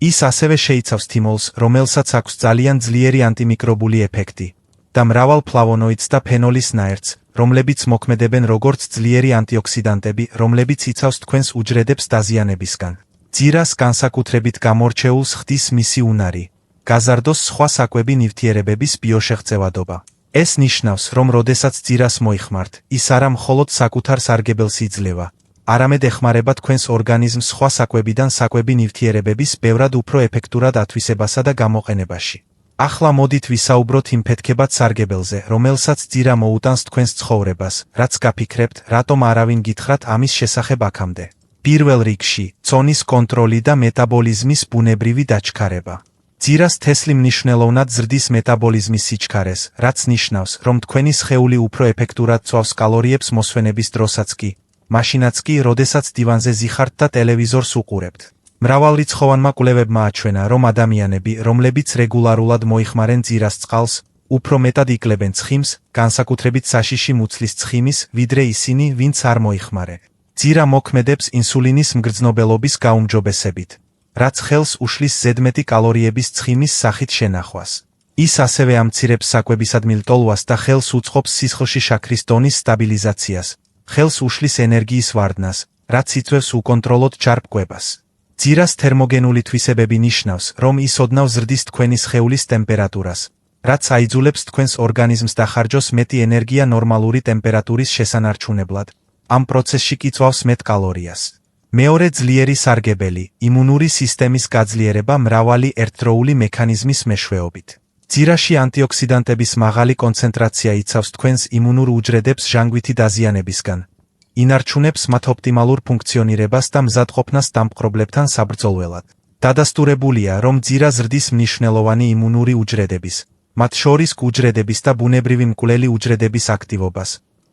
ის ასევე შეიცავს თიმოლს, რომელსაც აქვს ძალიან ძლიერი ანტიმიკრობული ეფექტი, და მრავალ ფლავონოიდს და ფენოლის ნაერთს, რომლებიც მოქმედებენ როგორც ძლიერი ანტიოქსიდანტები, რომლებიც იცავს თქვენს უჯრედებს დაზიანებისგან. ძირას განსაკუთრებით გამორჩეულს ხდის მისი უნარი, გაზარდოს სხვა საკვები ნივთიერებების ბიოშეღწევადობა. ეს ნიშნავს, რომ როდესაც ძირას მოიხმართ, ის არა მხოლოდ საკუთარ სარგებელს იძლევა, არამედ ეხმარება თქვენს ორგანიზმს სხვა საკვებიდან საკვები ნივთიერებების ბევრად უფრო ეფექტურად ათვისებასა და გამოყენებაში. ახლა მოდით ვისაუბროთ იმ ფეთქებად სარგებელზე, რომელსაც ძირა მოუტანს თქვენს ცხოვრებას, რაც გაფიქრებთ, რატომ არავინ გითხრათ ამის შესახებ აქამდე. პირველ რიგში, წონის კონტროლი და მეტაბოლიზმის ბუნებრივი დაჩქარება. ძირას თესლი მნიშვნელოვნად ზრდის მეტაბოლიზმის სიჩქარეს, რაც ნიშნავს, რომ თქვენი სხეული უფრო ეფექტურად წვავს კალორიებს მოსვენების დროსაც კი, მაშინაც კი, როდესაც დივანზე ზიხართ და ტელევიზორს უყურებთ. მრავალრიცხოვანმა კვლევებმა აჩვენა, რომ ადამიანები, რომლებიც რეგულარულად მოიხმარენ ძირას წყალს, უფრო მეტად იკლებენ ცხიმს, განსაკუთრებით საშიში მუცლის ცხიმის, ვიდრე ისინი, ვინც არ მოიხმარენ. ძირა მოქმედებს ინსულინის მგრძნობელობის გაუმჯობესებით, რაც ხელს უშლის ზედმეტი კალორიების ცხიმის სახით შენახვას. ის ასევე ამცირებს საკვებისადმი ლტოლვას და ხელს უწყობს სისხლში შაქრის დონის სტაბილიზაციას, ხელს უშლის ენერგიის ვარდნას, რაც იწვევს უკონტროლოდ ჯარბკვებას. ძირას თერმოგენული თვისებები ნიშნავს, რომ ის ოდნავ ზრდის თქვენი სხეულის ტემპერატურას, რაც აიძულებს თქვენს ორგანიზმს დახარჯოს მეტი ენერგია ნორმალური ტემპერატურის შესანარჩუნებლად. ამ პროცესში კი წვავს მეტ კალორიას. მეორე ძლიერი სარგებელი, იმუნური სისტემის გაძლიერება მრავალი ერთდროული მექანიზმის მეშვეობით. ძირაში ანტიოქსიდანტების მაღალი კონცენტრაცია იცავს თქვენს იმუნურ უჯრედებს ჟანგვითი დაზიანებისგან. ინარჩუნებს მათ ოპტიმალურ ფუნქციონირებას და მზადყოფნას დამპყრობლებთან საბრძოლველად. დადასტურებულია, რომ ძირა ზრდის მნიშვნელოვანი იმუნური უჯრედების, მათ შორის გუჯრედების და ბუნებრივი მკვლელი უჯრედების აქტივობას,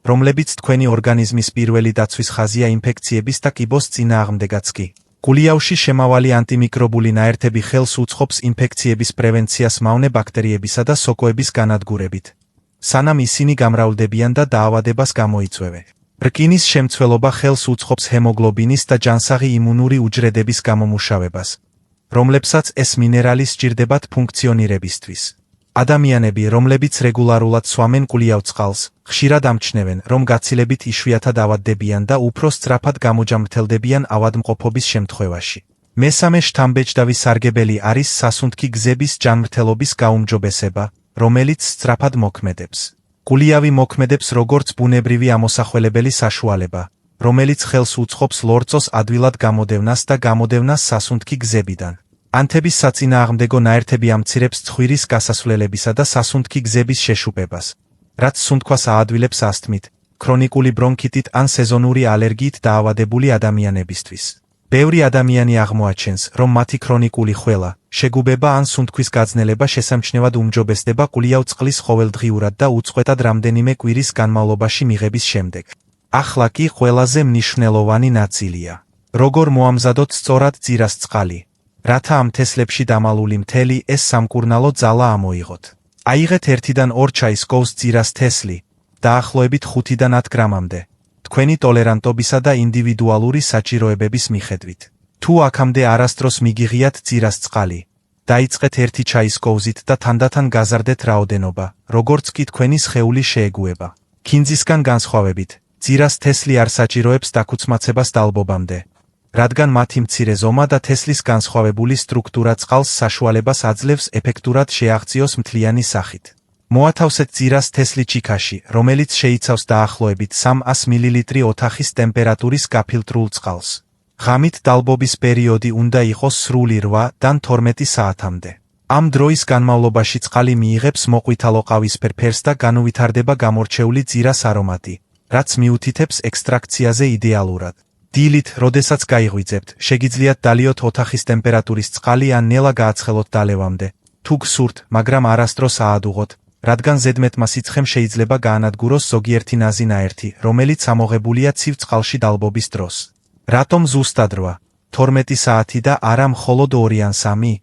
რომლებიც თქვენი ორგანიზმის პირველი დაცვის ხაზია ინფექციების და კიბოს წინააღმდეგაც კი. გულიავში შემავალი ანტიმიკრობული ნაერთები ხელს უწყობს ინფექციების პრევენციას მავნე ბაქტერიებისა და სოკოების განადგურებით, სანამ ისინი გამრავლდებიან და დაავადებას გამოიწვევენ. რკინის შემცველობა ხელს უწყობს ჰემოგლობინის და ჯანსაღი იმუნური უჯრედების გამომუშავებას, რომლებსაც ეს მინერალი სჭირდებათ ფუნქციონირებისთვის. ადამიანები, რომლებიც რეგულარულად სვამენ გულიავ წყალს, ხშირად ამჩნევენ, რომ გაცილებით იშვიათად ავადდებიან და უფრო სწრაფად გამოჯამრთელდებიან ავადმყოფობის შემთხვევაში. მესამე შთამბეჭდავი სარგებელი არის სასუნთქი გზების ჯანმრთელობის გაუმჯობესება, რომელიც სწრაფად მოქმედებს. გულიავი მოქმედებს როგორც ბუნებრივი ამოსახველებელი საშუალება, რომელიც ხელს უწყობს ლორწოს ადვილად გამოდევნას და გამოდევნას სასუნთქი გზებიდან. ანთების საწინააღმდეგო ნაერთები ამცირებს ცხვირის გასასვლელებისა და სასუნთქი გზების შეშუპებას, რაც სუნთქვას აადვილებს ასთმით, ქრონიკული ბრონქიტით ან სეზონური ალერგიით დაავადებული ადამიანებისთვის. ბევრი ადამიანი აღმოაჩენს, რომ მათი ქრონიკული ხველა, შეგუბება ან სუნთქვის გაძნელება შესამჩნევად უმჯობესდება გულიავ წყლის ყოველდღიურად და უწყვეტად რამდენიმე კვირის განმავლობაში მიღების შემდეგ. ახლა კი ყველაზე მნიშვნელოვანი ნაწილია. როგორ მოამზადოთ სწორად ძირას წყალი, რათა ამ თესლებში დამალული მთელი ეს სამკურნალო ძალა ამოიღოთ. აიღეთ 1-დან 2 ჩაის კოვს ძირას თესლი, დაახლოებით 5-დან 10 გრამამდე, თქვენი ტოლერანტობისა და ინდივიდუალური საჭიროებების მიხედვით. თუ აქამდე არასდროს მიგიღიათ ძირას წყალი, დაიწყეთ 1 ჩაის კოვზით და თანდათან გაზარდეთ რაოდენობა, როგორც კი თქვენი სხეული შეეგუება. ქინძისგან განსხვავებით, ძირას თესლი არ საჭიროებს დაქუცმაცებას დალბობამდე, რადგან მათი მცირე ზომა და თესლის განსხვავებული სტრუქტურა წყალს საშუალებას აძლევს ეფექტურად შეაღწიოს მთლიანი სახით. მოათავსეთ ძირას თესლი ჩიქაში, რომელიც შეიცავს დაახლოებით 300 მილილიტრი ოთახის ტემპერატურის გაფილტრულ წყალს. ღამით დალბობის პერიოდი უნდა იყოს სრული 8-დან 12 საათამდე. ამ დროის განმავლობაში წყალი მიიღებს მოყვითალო-ყავისფერ ფერს და განუვითარდება გამორჩეული ძირას არომატი, რაც მიუთითებს ექსტრაქციაზე იდეალურად. დილით, როდესაც გაიღვიძებთ, შეგიძლიათ დალიოთ ოთახის ტემპერატურის წყალი ან ნელა გააცხელოთ დალევამდე. თუ გსურთ, მაგრამ არასდროს აადუღოთ, რადგან ზედმეტმა სიცხემ შეიძლება გაანადგუროს ზოგიერთი ნაზი ნაერთი, რომელიც ამოღებულია ცივ წყალში დალბობის დროს. რატომ ზუსტად 8-12 საათი და არა მხოლოდ 2 ან 3?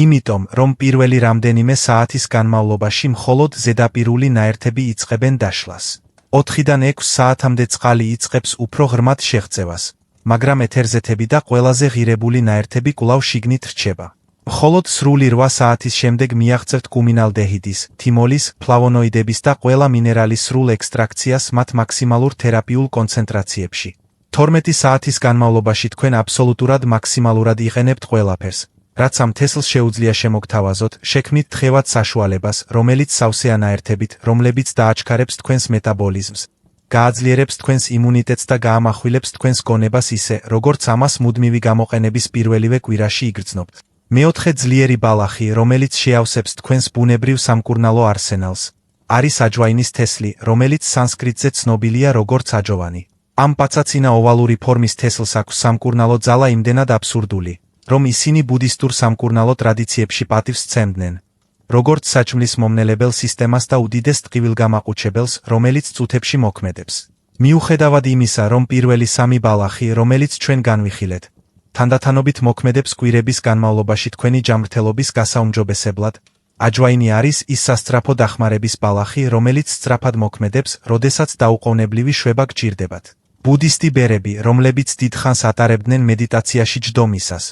იმიტომ, რომ პირველი რამდენიმე საათის განმავლობაში მხოლოდ ზედაპირული ნაერთები იწყებენ დაშლას. 4-დან 6 საათამდე წყალი იწყებს უფრო ღრმად შეღწევას, მაგრამ ეთერზეთები და ყველაზე ღირებული ნაერთები კვლავ შიგნით რჩება. მხოლოდ სრული 8 საათის შემდეგ მიაღწევთ კუმინალდეჰიდის, თიმოლის, ფლავონოიდების და ყველა მინერალის სრულ ექსტრაქციას მათ მაქსიმალურ თერაპიულ კონცენტრაციებში. 12 საათის განმავლობაში თქვენ აბსოლუტურად მაქსიმალურად იყენებთ ყველაფერს, რაც ამ თესლს შეუძლია შემოგთავაზოთ, შექმნით თხევად საშუალებას, რომელიც სავსეა ნაერთებით, რომლებიც დააჩქარებს თქვენს მეტაბოლიზმს, გააძლიერებს თქვენს იმუნიტეტს და გაამახვილებს თქვენს გონებას ისე, როგორც ამას მუდმივი გამოყენების პირველივე კვირაში იგრძნობთ. მეოთხე ძლიერი ბალახი, რომელიც შეავსებს თქვენს ბუნებრივ სამკურნალო არსენალს, არის აჯვაინის თესლი, რომელიც სანსკრიტზე ცნობილია როგორც აჯოვანი. ამ პაცაცინა ოვალური ფორმის თესლს აქვს სამკურნალო ძალა იმდენად აბსურდული, რომ ისინი ბუდისტურ სამკურნალო ტრადიციებში პატივს სცემდნენ, როგორც საჭმლის მომნელებელ სისტემას და უდიდეს ტყივილგამაყუჩებელს, რომელიც წუთებში მოქმედებს. მიუხედავად იმისა, რომ პირველი 3 ბალახი, რომელიც ჩვენ განვიხილეთ, თანდათანობით მოქმედებს კვირების განმავლობაში თქვენი ჯანმრთელობის გასაუმჯობესებლად, აჯვაინი არის ის სასწრაფო დახმარების ბალახი, რომელიც სწრაფად მოქმედებს, როდესაც დაუყოვნებლივი შვება გჭირდებათ. ბუდისტი ბერები, რომლებიც დიდხანს ატარებდნენ მედიტაციაში ჯდომისას,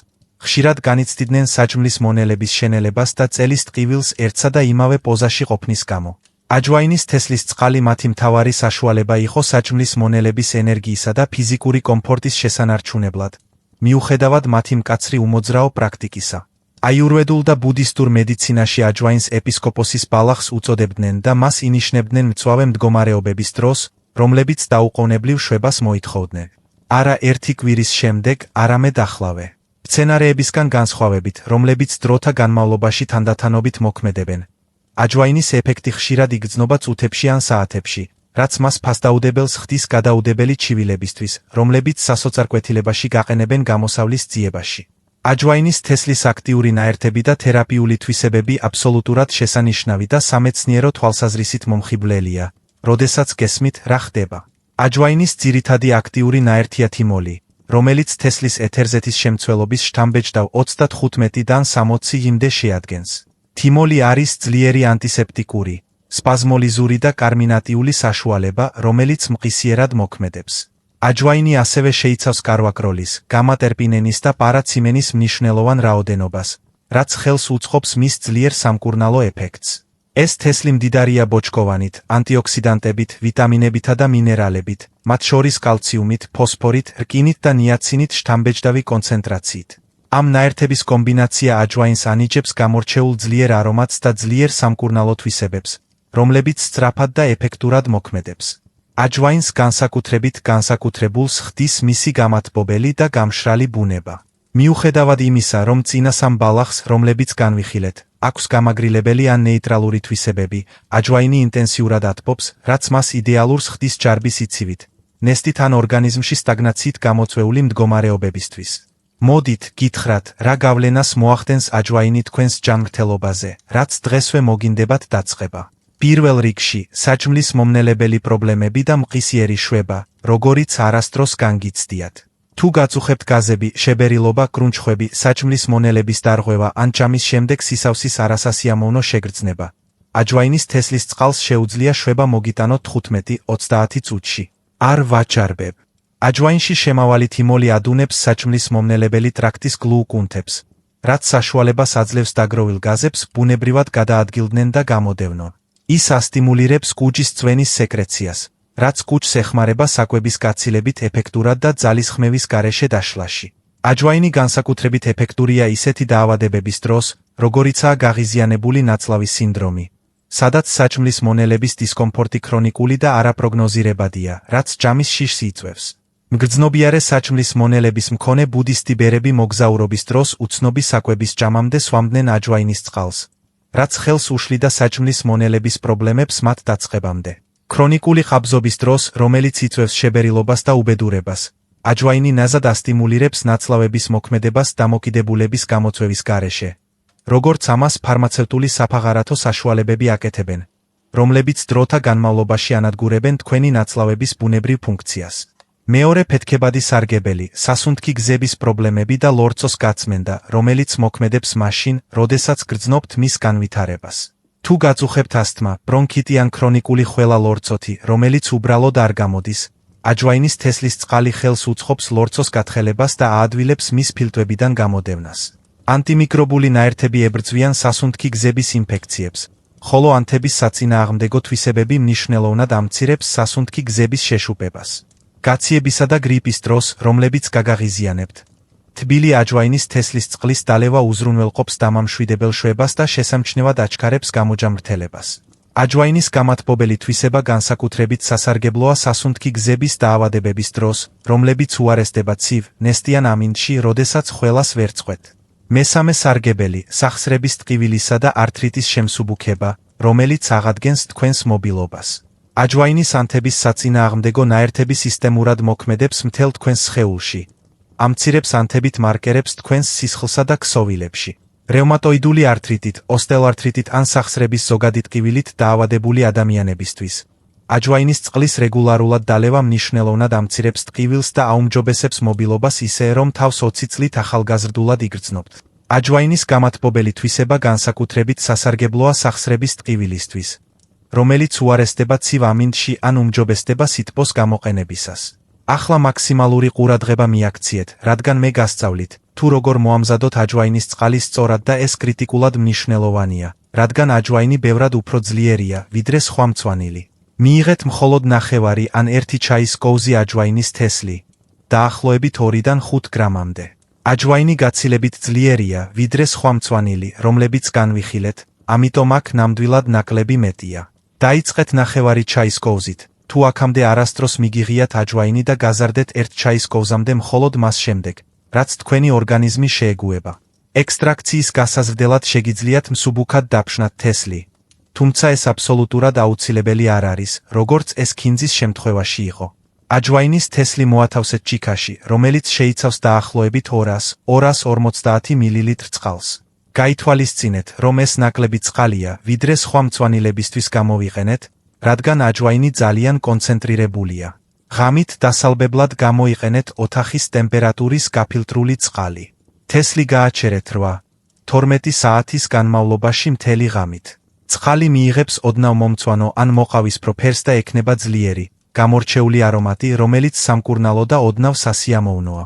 ხშირად განიცდიდნენ საჭმლის მონელების შენელებას და წელის ტყივილს ერთსა და იმავე პოზაში ყოფნის გამო. აჯვაინის თესლის წყალი მათი მთავარი საშუალება იყო საჭმლის მონელების ენერგიისა და ფიზიკური კომფორტის შესანარჩუნებლად, მიუხედავად მათი მკაცრი უმოძრაო პრაქტიკისა. აიურვედულ და ბუდისტურ მედიცინაში აჯვაინს ეპისკოპოსის ბალახს უწოდებდნენ და მას ინიშნებდნენ მწვავე მდგომარეობების დროს, რომლებიც დაუყოვნებლივ შვებას მოითხოვდნენ. არა ერთი კვირის შემდეგ, არამედ ახლავე. მცენარეებისგან განსხვავებით, რომლებიც დროთა განმავლობაში თანდათანობით მოქმედებენ, აჯვაინის ეფექტი ხშირად იგრძნობა წუთებში ან საათებში, რაც მას ფასდაუდებელს ხდის გადაუდებელი ჩივილებისთვის, რომლებიც სასოწარკვეთილებაში გაყენებენ გამოსავლის ძიებაში. აჯვაინის თესლის აქტიური ნაერთები და თერაპიული თვისებები აბსოლუტურად შესანიშნავი და სამეცნიერო თვალსაზრისით მომხიბვლელია, როდესაც გესმით, რა ხდება. აჯვაინის ძირითადი აქტიური ნაერთია თიმოლი, რომელიც თესლის ეთერზეთის შემცველობის შთამბეჭდავ 35-დან 60-მდე შეადგენს. თიმოლი არის ძლიერი ანტისეპტიკური, სპაზმოლიზური და კარმინატიული საშუალება, რომელიც მყისიერად მოქმედებს. აჯვაინი ასევე შეიცავს კარვაკროლის, გამატერპინენის და პარაციმენის მნიშვნელოვან რაოდენობას, რაც ხელს უწყობს მის ძლიერ სამკურნალო ეფექტს. ეს თესლი მდიდარია ბოჭკოვანით, ანტიოქსიდანტებით, ვიტამინებითა და მინერალებით, მათ შორის კალციუმით, ფოსფორით, რკინით და ნიაცინით შთამბეჭდავი კონცენტრაციით. ამ ნაერთების კომბინაცია აჯვაინს ანიჭებს გამორჩეულ ძლიერ არომატს და ძლიერ სამკურნალო თვისებებს, რომლებიც სწრაფად და ეფექტურად მოქმედებს. აჯვაინს განსაკუთრებით განსაკუთრებულს ხდის მისი გამათბობელი და გამშრალი ბუნება. მიუხედავად იმისა, რომ წინასამ ბალახს, რომლებიც განვიხილეთ, აქვს გამაგრილებელი ან ნეიტრალური თვისებები, აჯვაინი ინტენსიურად ათბობს, რაც მას იდეალურს ხდის ჯარბის იცივით, ნესტით ან ორგანიზმში სტაგნაციით გამოწვეული მდგომარეობებისთვის. მოდით, გითხრათ, რა გავლენას მოახდენს აჯვაინი თქვენს ჯანმრთელობაზე, რაც დღესვე მოგინდებათ დაწყება. პირველ რიგში, საჭმლის მომნელებელი პრობლემები და მყისიერი შვება, როგორიც არასდროს განგიცდიათ. თუ გაწუხებთ გაზები, შებერილობა, კრუნჩხვები, საჭმლის მონელების დარღვევა ან ჭამის შემდეგ სისავსის არასასიამოვნო შეგრძნება, აჯვაინის თესლის წყალს შეუძლია შვება მოგიტანოთ 15-30 წუთში. არ ვაჭარბებ. აჯვაინში შემავალი თიმოლი ადუნებს საჭმლის მომნელებელი ტრაქტის გლუკუნთებს, რაც საშუალებას აძლევს დაგროვილ გაზებს ბუნებრივად გადაადგილდნენ და გამოდევნონ. ის ასტიმულირებს კუჭის წვენის სეკრეციას, რაც კუჭს ეხმარება საკვების გაცილებით ეფექტურად და ძალისხმევის გარეშე დაშლაში. აჯვაინი განსაკუთრებით ეფექტურია ისეთი დაავადებების დროს, როგორიცაა გაღიზიანებული ნაწლავის სინდრომი, სადაც საჭმლის მონელების დისკომფორტი ქრონიკული და არაპროგნოზირებადია, რაც ჭამის შიშს იწვევს. მგრძნობიარე საჭმლის მონელების მქონე ბუდისტი ბერები მოგზაურობის დროს უცნობი საკვების ჭამამდე სვამდნენ აჯვაინის წყალს, რაც ხელს უშლიდა საჭმლის მონელების პრობლემებს მათ დაწყებამდე. ქრონიკული ყაბზობის დროს, რომელიც იწვევს შებერილობას და უბედურებას, აჯვაინი ნაზად ასტიმულირებს ნაწლავების მოქმედებას დამოკიდებულების გამოწვევის გარეშე, როგორც ამას ფარმაცევტული საფაღარათო საშუალებები აკეთებენ, რომლებიც დროთა განმავლობაში ანადგურებენ თქვენი ნაწლავების ბუნებრივ ფუნქციას. მეორე ფეთქებადი სარგებელი, სასუნთქი გზების პრობლემები და ლორწოს გაწმენდა, რომელიც მოქმედებს მაშინ, როდესაც გრძნობთ მის განვითარებას. თუ გაწუხებთ ასთმა, ბრონქიტი ან ქრონიკული ხველა ლორწოთი, რომელიც უბრალოდ არ გამოდის, აჯვაინის თესლის წყალი ხელს უწყობს ლორწოს გათხელებას და აადვილებს მის ფილტვებიდან გამოდევნას. ანტიმიკრობული ნაერთები ებრძვიან სასუნთქი გზების ინფექციებს, ხოლო ანთების საწინააღმდეგო თვისებები მნიშვნელოვნად ამცირებს სასუნთქი გზების შეშუპებას. გაციებისა და გრიპის დროს, რომლებიც გაგაღიზიანებთ, თბილი აჯვაინის თესლის წყლის დალევა უზრუნველყოფს დამამშვიდებელ შვებას და შესამჩნევად აჩქარებს გამოჯამრთელებას. აჯვაინის გამათბობელი თვისება განსაკუთრებით სასარგებლოა სასუნთქი გზების დაავადებების დროს, რომლებიც უარესდება ცივ, ნესტიან ამინდში, როდესაც ხველას ვერ წყვეთ. მესამე სარგებელი, სახსრების ტკივილისა და ართრიტის შემსუბუქება, რომელიც აღადგენს თქვენს მობილობას. აჯვაინის ანთების საწინააღმდეგო ნაერთები სისტემურად მოქმედებს მთელ თქვენს სხეულში. ამცირებს ანთებით მარკერებს თქვენს სისხლსა და ქსოვილებში. რევმატოიდული ართრიტით, ოსტეოართრიტით ან სახსრების ზოგადი ტკივილით დაავადებული ადამიანებისთვის. აჯვაინის წყლის რეგულარულად დალევა მნიშვნელოვნად ამცირებს ტკივილს და აუმჯობესებს მობილობას ისე, რომ თავს 20 წლით ახალგაზრდულად იგრძნობთ. აჯვაინის გამათბობელი თვისება განსაკუთრებით სასარგებლოა სახსრების ტკივილისთვის, რომელიც უარესდება ცივ ამინდში ან უმჯობესდება სითბოს გამოყენებისას. ახლა მაქსიმალური ყურადღება მიაქციეთ, რადგან მე გასწავლით, თუ როგორ მოამზადოთ აჯვაინის წყალი სწორად და ეს კრიტიკულად მნიშვნელოვანია, რადგან აჯვაინი ბევრად უფრო ძლიერია, ვიდრე სხვა მწვანილი. მიიღეთ მხოლოდ ნახევარი ან 1 ჩაის კოვზი აჯვაინის თესლი, დაახლოებით 2-დან 5 გრამამდე. აჯვაინი გაცილებით ძლიერია, ვიდრე სხვა მწვანილი, რომლებიც განვიხილეთ, ამიტომ აქ ნამდვილად ნაკლები მეტია. დაიწყეთ ნახევარი ჩაის კოვზით, თუ აქამდე არასდროს მიგიღიათ აჯვაინი და გაზარდეთ 1 ჩაის კოვზამდე მხოლოდ მას შემდეგ, რაც თქვენი ორგანიზმი შეეგუება. ექსტრაქციის გასაზრდელად შეგიძლიათ მსუბუქად დაფშნათ თესლი, თუმცა ეს აბსოლუტურად აუცილებელი არ არის, როგორც ეს ქინძის შემთხვევაში იყო. აჯვაინის თესლი მოათავსეთ ჭიქაში, რომელიც შეიცავს დაახლოებით 200-250 მილილიტრ წყალს. გაითვალისწინეთ, რომ ეს ნაკლები წყალია, ვიდრე სხვა მწვანილებისთვის გამოვიყენეთ, რადგან აჯვაინი ძალიან კონცენტრირებულია. ღამით დასალბებლად გამოიყენეთ ოთახის ტემპერატურის გაფილტრული წყალი. თესლი გააჩერეთ 8-12 საათის განმავლობაში მთელი ღამით. წყალი მიიღებს ოდნავ მომწვანო ან მოყავისფრო ფერს და ექნება ძლიერი, გამორჩეული არომატი, რომელიც სამკურნალო და ოდნავ სასიამოვნოა.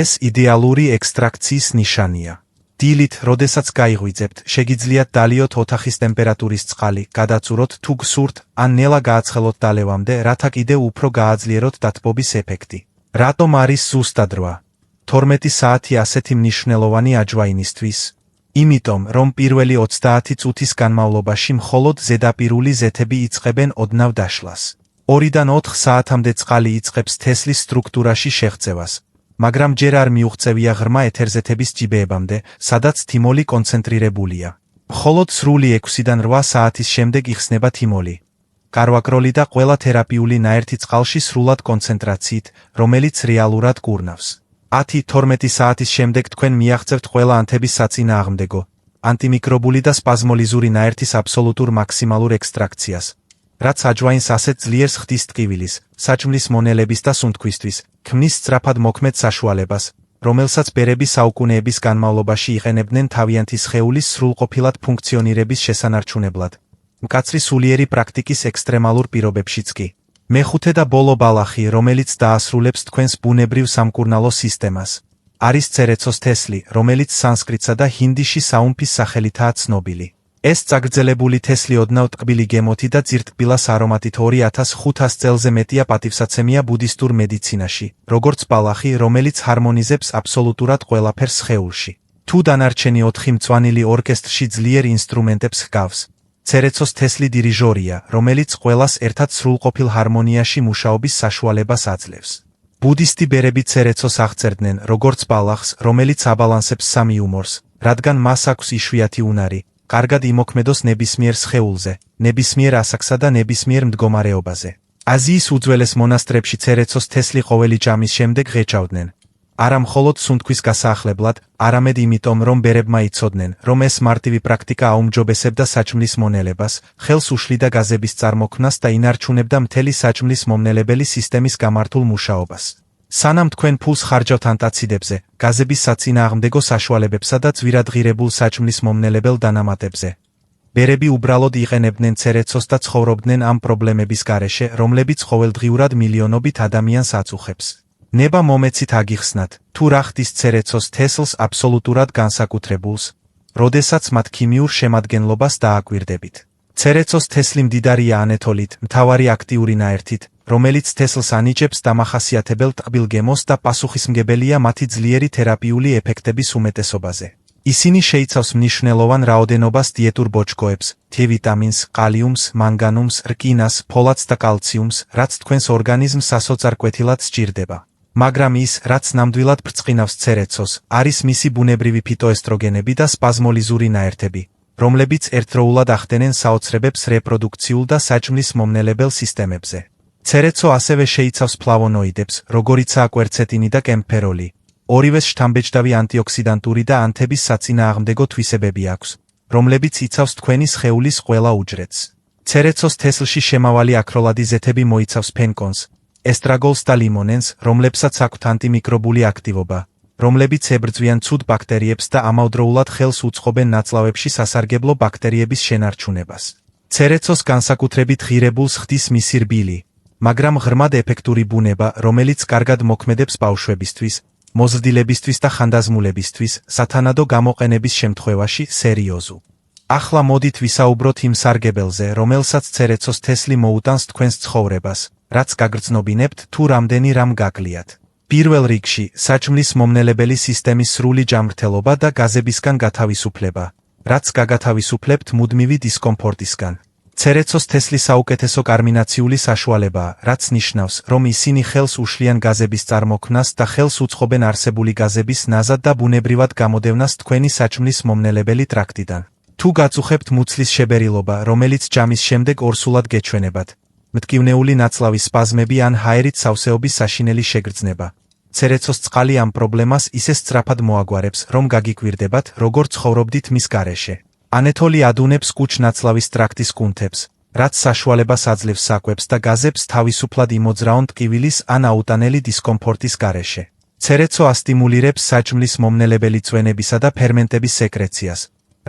ეს იდეალური ექსტრაქციის ნიშანია. დილით, როდესაც გაიღვიძებთ, შეგიძლიათ დალიოთ ოთახის ტემპერატურის წყალი, გადაწუროთ თუ გსურთ, ან ნელა გააცხელოთ დალევამდე, რათა კიდევ უფრო გააძლიეროთ დათბობის ეფექტი. რატომ არის ზუსტად 8-12 საათი ასეთი მნიშვნელოვანი აჯვაინისთვის? იმიტომ, რომ პირველი 30 წუთის განმავლობაში მხოლოდ ზედაპირული ზეთები იწყებენ ოდნავ დაშლას. 2-დან 4 საათამდე წყალი იწყებს თესლის სტრუქტურაში შეღწევას, მაგრამ ჯერ არ მიუღწევია ღრმა ეთერზეთების ჯიბეებამდე, სადაც თიმოლი კონცენტრირებულია. მხოლოდ სრული 6-დან 8 საათის შემდეგ იხსნება თიმოლი, კარვაკროლი და ყველა თერაპიული ნაერთი წყალში სრულად კონცენტრაციით, რომელიც რეალურად კურნავს. 10-12 საათის შემდეგ თქვენ მიაღწევთ ყველა ანთების საწინააღმდეგო, ანტიმიკრობული და სპაზმოლიზური ნაერთის აბსოლუტურ მაქსიმალურ ექსტრაქციას, რაც აჯვაინს ასეთ ძლიერს ხდის ტკივილის, საჭმლის მონელების და სუნთქვისთვის, ქმნის სწრაფად მოქმედ საშუალებას, რომელსაც ბერები საუკუნეების განმავლობაში იყენებდნენ თავიანთი სხეულის სრულყოფილად ფუნქციონირების შესანარჩუნებლად, მკაცრი სულიერი პრაქტიკის ექსტრემალურ პირობებშიც კი. მეხუთე და ბოლო ბალახი, რომელიც დაასრულებს თქვენს ბუნებრივ სამკურნალო სისტემას, არის ცერეცოს თესლი, რომელიც სანსკრიტსა და ჰინდიში საუმფის სახელითაა ცნობილი. ეს წაგრძელებული თესლი ოდნავ ტკბილი გემოთი და ძირტკბილას არომატით 2500 წელზე მეტია პატივსაცემია ბუდისტურ მედიცინაში, როგორც ბალახი, რომელიც ჰარმონიზებს აბსოლუტურად ყველაფერს სხეულში. თუ დანარჩენი 4 მწვანილი ორკესტრში ძლიერ ინსტრუმენტებს ჰგავს, ცერეცოს თესლი დირიჟორია, რომელიც ყველას ერთად სრულყოფილ ჰარმონიაში მუშაობის საშუალებას აძლევს. ბუდისტი ბერები ცერეცოს აღწერდნენ, როგორც ბალახს, რომელიც აბალანსებს სამ იუმორს, რადგან მას აქვს იშვიათი უნარი, კარგად იმოქმედოს ნებისმიერ სხეულზე, ნებისმიერ ასაკსა და ნებისმიერ მდგომარეობაზე. აზიის უძველეს მონასტრებში ცერეცოს თესლი ყოველი ჯამის შემდეგ ღეჭავდნენ. არა მხოლოდ სუნთქვის გასაახლებლად, არამედ იმიტომ, რომ ბერებმა იცოდნენ, რომ ეს მარტივი პრაქტიკა აუმჯობესებდა საჭმლის მონელებას, ხელს უშლიდა გაზების წარმოქმნას და ინარჩუნებდა მთელი საჭმლის მომნელებელი სისტემის გამართულ მუშაობას. სანამ თქვენ ფულს ხარჯავთ ანტაციდებზე, გაზების საწინააღმდეგო საშუალებებსა და ძვირადღირებულ საჭმლის მომნელებელ დანამატებზე, ბერები უბრალოდ იყენებდნენ ცერეცოს და ცხოვრობდნენ ამ პრობლემების გარეშე, რომლებიც ყოველდღიურად მილიონობით ადამიანს აწუხებს. ნება მომეცით აგიხსნათ, თუ რა ხდის ცერეცოს თესლს აბსოლუტურად განსაკუთრებულს, როდესაც მათ ქიმიურ შემადგენლობას დააკვირდებით. ცერეცოს თესლი მდიდარია ანეთოლით, მთავარი აქტიური ნაერთით, რომელიც თესლს ანიჭებს დამახასიათებელ ტკბილ გემოს და პასუხისმგებელია მათი ძლიერი თერაპიული ეფექტების უმეტესობაზე. ისინი შეიცავს მნიშვნელოვან რაოდენობას დიეტურ ბოჭკოებს, D ვიტამინს, კალიუმს, მანგანუმს, რკინას, ფოლადს და კალციუმს, რაც თქვენს ორგანიზმს სასოწარკვეთილად სჭირდება. მაგრამ ის, რაც ნამდვილად ბრწყინავს ცერეცოს, არის მისი ბუნებრივი ფიტოესტროგენები და სპაზმოლიზური ნაერთები, რომლებიც ერთდროულად ახდენენ საოცრებებს რეპროდუქციულ და საჭმლის მომნელებელ სისტემებზე. ცერეცო ასევე შეიცავს ფლავონოიდებს, როგორიცაა კვერცეტინი და კემფეროლი. ორივეს შთამბეჭდავი ანტიოქსიდანტური და ანთების საწინააღმდეგო თვისებები აქვს, რომლებიც იცავს თქვენი სხეულის ყველა უჯრედს. ცერეცოს თესლში შემავალი აქროლადი ზეთები მოიცავს ფენკონს, ესტრაგოლს და ლიმონენს, რომლებსაც აქვთ ანტიმიკრობული აქტივობა, რომლებიც ებრძვიან ცუდ ბაქტერიებს და ამავდროულად ხელს უწყობენ ნაწლავებში სასარგებლო ბაქტერიების შენარჩუნებას. ცერეცოს განსაკუთრებით ღირებულს ხდის მისი რბილი, მაგრამ ღრმად ეფექტური ბუნება, რომელიც კარგად მოქმედებს ბავშვებისთვის, მოზრდილებისთვის და ხანდაზმულებისთვის, სათანადო გამოყენების შემთხვევაში სერიოზულ. ახლა მოდით ვისაუბროთ იმ სარგებელზე, რომელსაც ცერეცოს თესლი მოუტანს თქვენს ცხოვრებას, რაც გაგრძნობინებთ თუ რამდენი რამ გაგლიათ. პირველ რიგში, საჭმლის მომნელებელი სისტემის სრული ჯანმრთელობა და გაზებისგან გათავისუფლება, რაც გაგათავისუფლებთ მუდმივი დისკომფორტისგან. ცერეცოს თესლი საუკეთესო კარმინაციული საშუალებაა, რაც ნიშნავს, რომ ისინი ხელს უშლიან გაზების წარმოქმნას და ხელს უწყობენ არსებული გაზების ნაზად და ბუნებრივად გამოდევნას თქვენი საჭმლის მომნელებელი ტრაქტიდან. თუ გაწუხებთ მუცლის შებერილობა, რომელიც ჯამის შემდეგ ორსულად გეჩვენებათ, მტკივნეული ნაწლავის სპაზმები ან ჰაერით სავსეობის საშინელი შეგრძნება, ცერეცოს წყალი ამ პრობლემას ისე სწრაფად მოაგვარებს, რომ გაგიკვირდებათ, როგორ ცხოვრობდით მის გარეშე. ანეთოლი ადუნებს კუჭ-ნაწლავის ტრაქტის კუნთებს, რაც საშუალებას აძლევს საკვებს და გაზებს თავისუფლად იმოძრაონ ტკივილის ან აუტანელი დისკომფორტის გარეშე. ცერეცო ასტიმულირებს საჭმლის მომნელებელი წვენებისა და ფერმენტების სეკრეციას,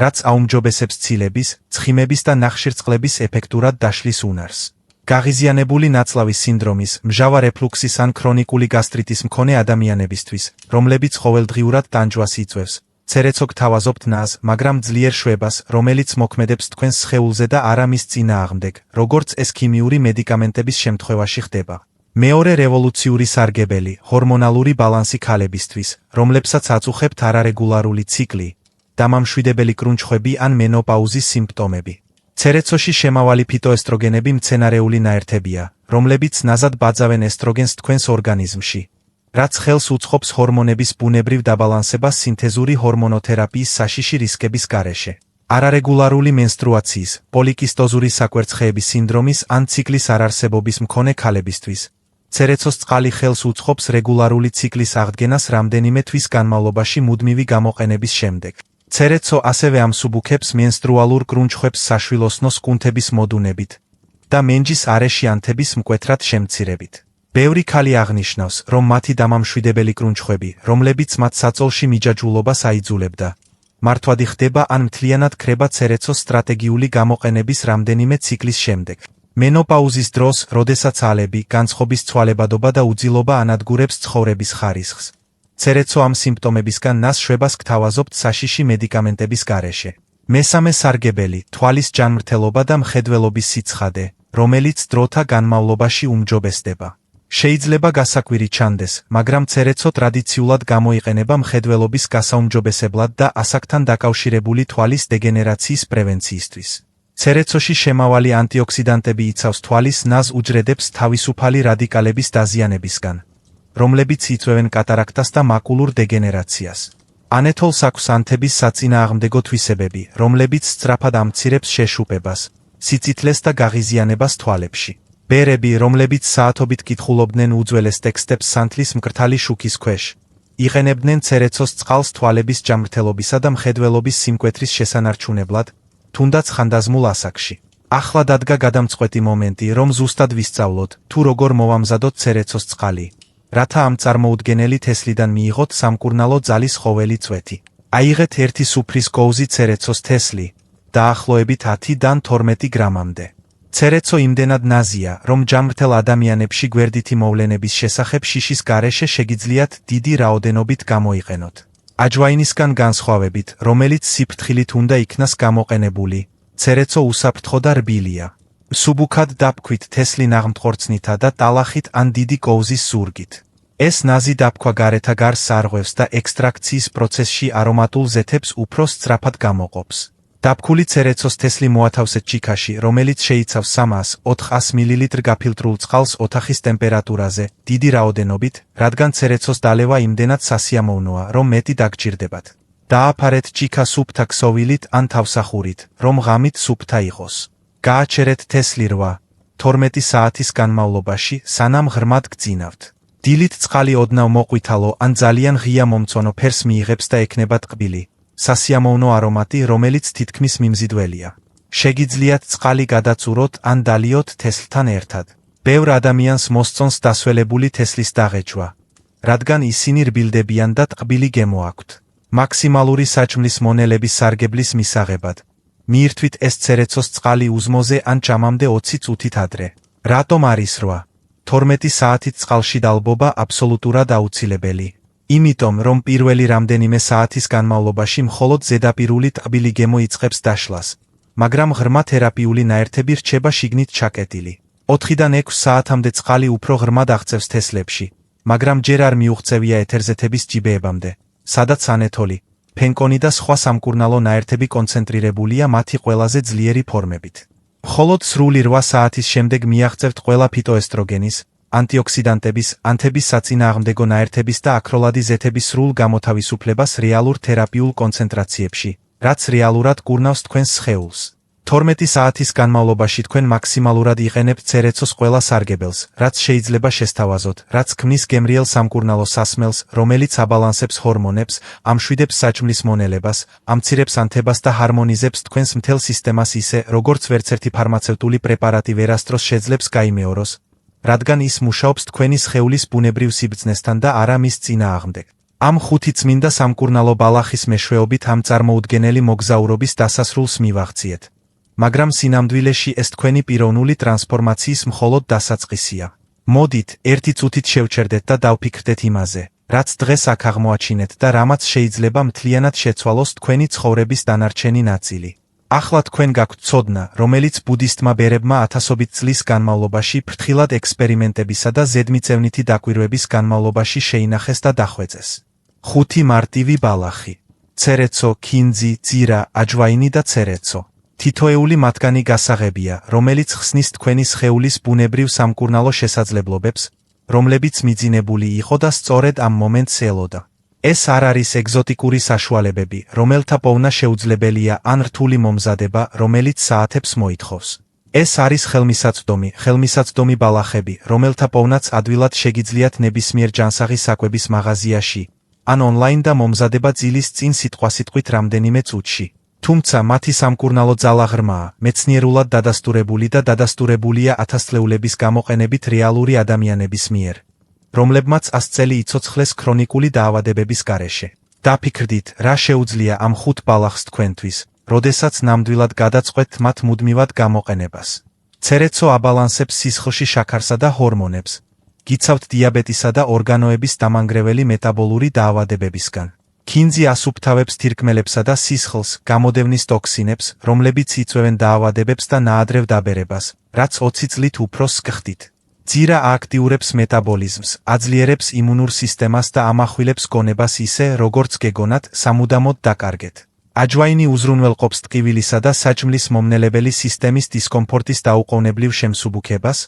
რაც აუმჯობესებს ცილების, ცხიმების და ნახშირწყლების ეფექტურად დაშლის უნარს. გაღიზიანებული ნაწლავის სინდრომის, მჟავა რეფლუქსის ან ქრონიკული გასტრიტის მქონე ადამიანებისთვის, რომლებიც ყოველდღიურად ტანჯვას იწვევს, ცერეცო გთავაზობთ ნაზ, მაგრამ ძლიერ შვებას, რომელიც მოქმედებს თქვენს სხეულზე და არა მის წინააღმდეგ, როგორც ეს ქიმიური მედიკამენტების შემთხვევაში ხდება. მეორე რევოლუციური სარგებელი, ჰორმონალური ბალანსი ქალებისთვის, რომლებსაც აწუხებთ არარეგულარული ციკლი, დამამშვიდებელი კრუნჩხვები ან მენოპაუზის სიმპტომები. ცერეცოში შემავალი ფიტოესტროგენები მცენარეული ნაერთებია, რომლებიც ნაზად ბაძავენ ესტროგენს თქვენს ორგანიზმში, რაც ხელს უწყობს ჰორმონების ბუნებრივ დაბალანსებას სინთეზური ჰორმონოთერაპიის საშიში რისკების გარეშე. არარეგულარული მენსტრუაციის, პოლიკისტოზური საკვერცხეების სინდრომის ან ციკლის არარსებობის მქონე ქალებისთვის. ცერეცოს წყალი ხელს უწყობს რეგულარული ციკლის აღდგენას რამდენიმე თვის განმავლობაში მუდმივი გამოყენების შემდეგ. ცერეცო ასევე ამსუბუქებს მენსტრუალურ კრუნჩხვებს საშვილოსნოს კუნთების მოდუნებით და მენჯის არეში ანთების მკვეთრად შემცირებით. ბევრი ქალი აღნიშნავს, რომ მათი დამამშვიდებელი კრუნჩხვები, რომლებიც მათ საწოლში მიჯაჯულობას აიძულებდა, მართვადი ხდება ან მთლიანად ქრება ცერეცოს სტრატეგიული გამოყენების რამდენიმე ციკლის შემდეგ. მენოპაუზის დროს, როდესაც ალები, განწყობის ცვალებადობა და უძილობა ანადგურებს ცხოვრების ხარისხს. ცერეცო ამ სიმპტომებისგან ნას შვებას გთავაზობთ საშიში მედიკამენტების გარეშე. მესამე სარგებელი, თვალის ჯანმრთელობა და მხედველობის სიცხადე, რომელიც დროთა განმავლობაში უმჯობესდება. შეიძლება გასაკვირი ჩანდეს, მაგრამ ცერეცო ტრადიციულად გამოიყენება მხედველობის გასაუმჯობესებლად და ასაკთან დაკავშირებული თვალის დეგენერაციის პრევენციისთვის. ცერეცოში შემავალი ანტიოქსიდანტები იცავს თვალის ნაზ უჯრედებს თავისუფალი რადიკალების დაზიანებისგან, რომლებიც იწვევენ კატარაქტას და მაკულურ დეგენერაციას. ანეთოლს აქვს ანთების საწინააღმდეგო თვისებები, რომლებიც სწრაფად ამცირებს შეშუპებას, სიცითლეს და გაღიზიანებას თვალებში. ბერები, რომლებიც საათობით კითხულობდნენ უძველეს ტექსტებს სანთლის მკრთალი შუქის ქვეშ, იყენებდნენ ცერეცოს წყალს თვალების ჯანმრთელობისა და მხედველობის სიმკვეთრის შესანარჩუნებლად, თუნდაც ხანდაზმულ ასაკში. ახლა დადგა გადამწყვეტი მომენტი, რომ ზუსტად ვისწავლოთ, თუ როგორ მოვამზადოთ ცერეცოს წყალი, რათა ამ წარმოუდგენელი თესლიდან მიიღოთ სამკურნალო ძალის ხოველი წვეთი. აიღეთ 1 სუფრის კოუზი ცერეცოს თესლი, დაახლოებით 10-დან 12 გრამამდე. ცერეცო იმდენად ნაზია, რომ ჯანმრთელ ადამიანებში გვერდითი მოვლენების შესახებ შიშის გარეშე შეგიძლიათ დიდი რაოდენობით გამოიყენოთ. აჯვაინისგან განსხვავებით, რომელიც სიფრთხილით უნდა იქნას გამოყენებული, ცერეცო უსაფრთხო და რბილია. სუბუქად დაფქვით თესლი ნაღმტყორცნითა და ტალახით ან დიდი კოუზის ზურგით. ეს ნაზი დაფქვა გარეთა გარს არღვევს და ექსტრაქციის პროცესში არომატულ ზეთებს უფრო სწრაფად გამოყოფს. დაფქული ცერეცოს თესლი მოათავსეთ ჩიქაში, რომელიც შეიცავს 300-400 მლ გაფილტრულ წყალს ოთახის ტემპერატურაზე, დიდი რაოდენობით, რადგან ცერეცოს დალევა იმდენად სასიამოვნოა, რომ მეტი დაგჭირდებათ. დააფარეთ ჩიქა სუფთა ქსოვილით ან თავსახურით, რომ ღამით სუფთა იყოს. გააჩერეთ თესლი 8-12 საათის განმავლობაში, სანამ ღრმად გძინავთ. დილით წყალი ოდნავ მოყვითალო ან ძალიან ღია მომწვანო ფერს მიიღებს და ექნება ტკბილი, სასიამოვნო არომატი, რომელიც თითქმის მიმზიდველია. შეგიძლიათ წყალი გადაწუროთ ან დალიოთ თესლთან ერთად. ბევრ ადამიანს მოსწონს დასველებული თესლის დაღეჭვა, რადგან ისინი რბილდებიან და ტყბილი გემო აქვთ. მაქსიმალური საჭმლის მონელების სარგებლის მისაღებად. მიირთვით ეს ცერეცოს წყალი უზმოზე ან ჭამამდე 20 წუთით ადრე. რატომ არის 8? 12 საათით წყალში დალბობა აბსოლუტურად აუცილებელი. იმიტომ, რომ პირველი რამდენიმე საათის განმავლობაში მხოლოდ ზედაპირული ტყბილი გემო იწყებს დაშლას, მაგრამ ღრმა თერაპიული ნაერთები რჩება შიგნით ჩაკეტილი. 4-დან 6 საათამდე წყალი უფრო ღრმად აღწევს თესლებში, მაგრამ ჯერ არ მიუღწევია ეთერზეთების ჯიბეებამდე, სადაც ანეთოლი, ფენკონი და სხვა სამკურნალო ნაერთები კონცენტრირებულია მათი ყველაზე ძლიერი ფორმებით. მხოლოდ სრული 8 საათის შემდეგ მიაღწევთ ყველა ფიტოესტროგენის, ანტიოქსიდანტების, ანთების საწინააღმდეგო ნაერთების და აქროლადი ზეთების სრულ გამოთავისუფლებას რეალურ თერაპიულ კონცენტრაციებში, რაც რეალურად კურნავს თქვენს სხეულს. 12 საათის განმავლობაში თქვენ მაქსიმალურად იყენებთ ცერეცოს ყველა სარგებელს, რაც შეიძლება შესთავაზოთ, რაც ქმნის გემრიელ სამკურნალო სასმელს, რომელიც აბალანსებს ჰორმონებს, ამშვიდებს საჭმლის მონელებას, ამცირებს ანთებას და ჰარმონიზებს თქვენს მთელ სისტემას ისე, როგორც ვერცერთი ფარმაცევტული პრეპარატი ვერასდროს შეძლებს გაიმეოროს, რადგან ის მუშაობს თქვენი სხეულის ბუნებრივ სიბრძნესთან და არა მის წინააღმდეგ. ამ 5 წმინდა სამკურნალო ბალახის მეშვეობით ამ წარმოუდგენელი მოგზაურობის დასასრულს მივაღწიეთ. მაგრამ სინამდვილეში ეს თქვენი პიროვნული ტრანსფორმაციის მხოლოდ დასაწყისია. მოდით, 1 წუთით შევჩერდეთ და დავფიქრდეთ იმაზე, რაც დღეს აქ აღმოაჩინეთ და რამაც შეიძლება მთლიანად შეცვალოს თქვენი ცხოვრების დანარჩენი ნაწილი. ახლა თქვენ გაქვთ ცოდნა, რომელიც ბუდისტმა ბერებმა ათასობით წლის განმავლობაში ფრთხილად ექსპერიმენტებისა და ზედმიწევნითი დაკვირვების განმავლობაში შეინახეს და დახვეწეს. 5 მარტივი ბალახი: ცერეცო, ქინძი, ძირა, აჯვაინი და ცერეცო. თითოეული მათგანი გასაღებია, რომელიც ხსნის თქვენი სხეულის ბუნებრივ სამკურნალო შესაძლებლობებს, რომლებიც მიძინებული იყო და სწორედ ამ მომენტს ელოდა. ეს არ არის ეგზოტიკური საშუალებები, რომელთა პოვნა შეუძლებელია ან რთული მომზადება, რომელიც საათებს მოითხოვს. ეს არის ხელმისაწვდომი ბალახები, რომელთა პოვნაც ადვილად შეგიძლიათ ნებისმიერ ჯანსაღი საკვების მაღაზიაში, ან ონლაინ და მომზადება ძილის წინ სიტყვასიტყვით რამდენიმე წუთში. თუმცა მათი სამკურნალო ძალა ღრმაა, მეცნიერულად დადასტურებული და დადასტურებულია ათასწლეულების გამოყენებით რეალური ადამიანების მიერ, რომლებმაც 100 წელი იცოცხლეს ქრონიკული დაავადებების გარეშე. დაფიქრდით, რა შეუძლია ამ 5 ბალახს თქვენთვის, როდესაც ნამდვილად გადაწყვეტთ მათ მუდმივად გამოყენებას. ცერეცო აბალანსებს სისხლში შაქარსა და ჰორმონებს, გიცავთ დიაბეტისა და ორგანოების დამანგრეველი მეტაბოლური დაავადებებისგან. ქინძი ასუფთავებს თირკმელებსა და სისხლს, გამოდევნის ტოქსინებს, რომლებიც იწვევენ დაავადებებს და ნაადრევ დაბერებას, რაც 20 წლით უფრო სკხდით. ძირა ააქტიურებს მეტაბოლიზმს, აძლიერებს იმუნურ სისტემას და ამახვილებს გონებას ისე, როგორც გეგონათ, სამუდამოდ დაკარგეთ. აჯვაინი უზრუნველყოფს ტკივილისა და საჭმლის მომნელებელი სისტემის დისკომფორტის დაუყოვნებლივ შემსუბუქებას,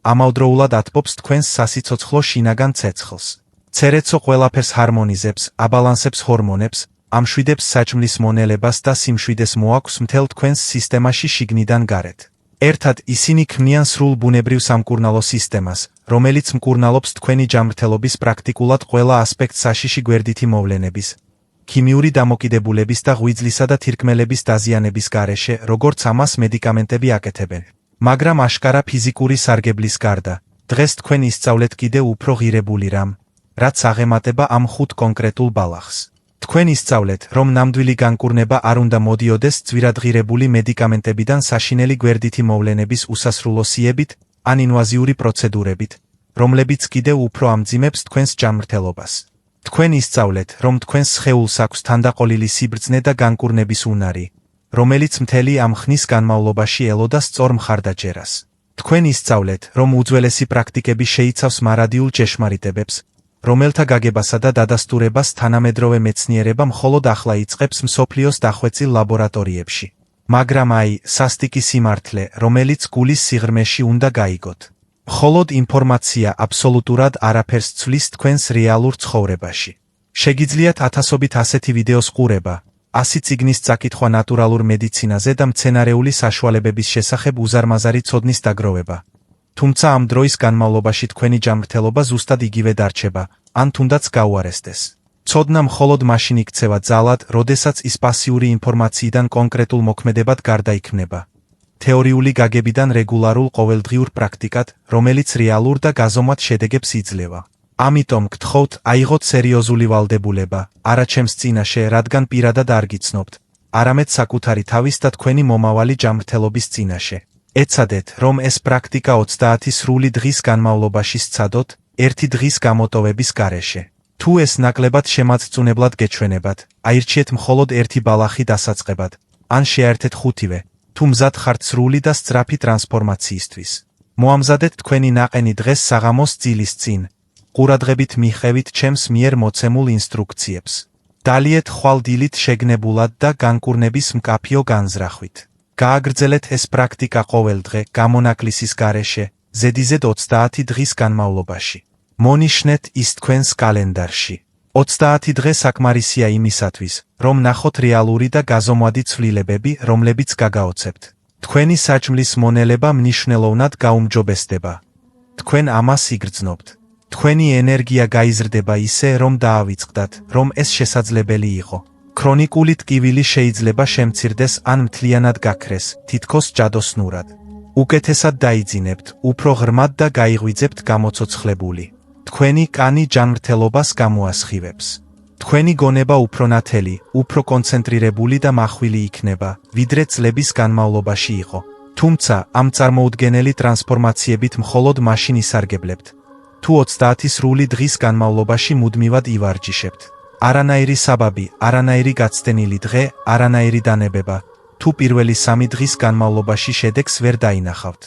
ამავდროულად ათბობს თქვენს სასიცოცხლო შინაგან ცეცხლს. ცერეცო ყველაფერს ჰარმონიზებს, აბალანსებს ჰორმონებს, ამშვიდებს საჭმლის მონელებას და სიმშვიდეს მოაქვს მთელ თქვენს სისტემაში შიგნიდან გარეთ. ერთად ისინი ქმნიან სრულ ბუნებრივ სამკურნალო სისტემას, რომელიც მკურნალობს თქვენი ჯანმრთელობის პრაქტიკულად ყველა ასპექტს საშიში გვერდითი მოვლენების, ქიმიური დამოკიდებულების და ღვიძლისა და თირკმელების დაზიანების გარეშე, როგორც ამას მედიკამენტები აკეთებენ. მაგრამ აშკარა ფიზიკური სარგებლის გარდა, დღეს თქვენ ისწავლეთ კიდევ უფრო ღირებული რამ, რაც აღემატება ამ 5 კონკრეტულ ბალახს. თქვენ ისწავლეთ, რომ ნამდვილი განკურნება არ უნდა მოდიოდეს ძვირადღირებული მედიკამენტებიდან საშინელი გვერდითი მოვლენების უსასრულოსიებით ან ინვაზიური პროცედურებით, რომლებიც კიდევ უფრო ამძიმებს თქვენს ჯანმრთელობას. თქვენ ისწავლეთ, რომ თქვენს სხეულს აქვს თანდაყოლილი სიბრძნე და განკურნების უნარი, რომელიც მთელი ამ ხნის განმავლობაში ელოდა სწორ მხარდაჭერას. თქვენ ისწავლეთ, რომ უძველესი პრაქტიკები შეიცავს მარადიულ ჭეშმარიტებებს, რომელთა გაგებასა და დადასტურებას თანამედროვე მეცნიერება მხოლოდ ახლა იწყებს მსოფლიოს დახვეწილ ლაბორატორიებში. მაგრამ აი, სასტიკი სიმართლე, რომელიც გულის სიღრმეში უნდა გაიგოთ. მხოლოდ ინფორმაცია აბსოლუტურად არაფერს ცვლის თქვენს რეალურ ცხოვრებაში. შეგიძლიათ ათასობით ასეთი ვიდეოს ყურება, 100 წიგნის წაკითხვა ნატურალურ მედიცინაზე და მცენარეული საშუალებების შესახებ უზარმაზარი ცოდნის დაგროვება. თუმცა ამ დროის განმავლობაში თქვენი ჯანმრთელობა ზუსტად იგივე დარჩება, ან თუნდაც გაუარესდეს. ცოდნა მხოლოდ მაშინ იქცევა ძალად, როდესაც ის პასიური ინფორმაციიდან კონკრეტულ მოქმედებად გარდაიქმნება. თეორიული გაგებიდან რეგულარულ ყოველდღიურ პრაქტიკად, რომელიც რეალურ და გაზომვათ შედეგებს იძლევა. ამიტომ გთხოვთ, აიღოთ სერიოზული ვალდებულება, არა ჩემს წინაშე, რადგან პირადად არ გიცნობთ, არამედ საკუთარი თავის და თქვენი მომავალი ჯანმრთელობის წინაშე. ეცადეთ, რომ ეს პრაქტიკა 30 სრული დღის განმავლობაში სცადოთ, ერთი დღის გამოტოვების გარეშე. თუ ეს ნაკლებად შემაწწუნებლად გეჩვენებათ, აირჩიეთ მხოლოდ ერთი ბალახი დასაწყებად, ან შეერთეთ 5-ვე, თუ მზად ხართ სრული და სწრაფი ტრანსფორმაციისთვის. მოამზადეთ თქვენი ნაყენი დღეს საღამოს ძილის წინ, ყურადღებით მიჰყევით ჩემს მიერ მოცემულ ინსტრუქციებს. დალიეთ ხვალ დილით შეგნებულად და განკურნების მკაფიო განზრახვით. გააგრძელეთ ეს პრაქტიკა ყოველდღე, გამონაკლისის გარეშე, ზედიზედ 30 დღის განმავლობაში. მონიშნეთ ის თქვენს კალენდარში. 30 დღე საკმარისია იმისათვის, რომ ნახოთ რეალური და გაზომვადი ცვლილებები, რომლებიც გაგაოცებთ. თქვენი საჭმლის მონელება მნიშვნელოვნად გაუმჯობესდება. თქვენ ამას იგრძნობთ. თქვენი ენერგია გაიზრდება ისე, რომ დაავიწყდათ, რომ ეს შესაძლებელი იყო. ქრონიკული ტკივილი შეიძლება შემცირდეს ან მთლიანად გაქრეს, თითქოს ჯადოსნურად. უკეთესად დაიძინებთ, უფრო ღრმად და გაიღვიძებთ გამოცოცხლებული. თქვენი კანი ჯანმრთელობას გამოასხივებს. თქვენი გონება უფრო ნათელი, უფრო კონცენტრირებული და მახვილი იქნება, ვიდრე წლების განმავლობაში იყო. თუმცა, ამ წარმოუდგენელი ტრანსფორმაციებით მხოლოდ მაშინ ისარგებლებთ, თუ 30 სრული დღის განმავლობაში მუდმივად ივარჯიშებთ. არანაირი საბაბი, არანაირი გაცდენილი დღე, არანაირი დანებება, თუ პირველი 3 დღის განმავლობაში შედეგს ვერ დაინახავთ.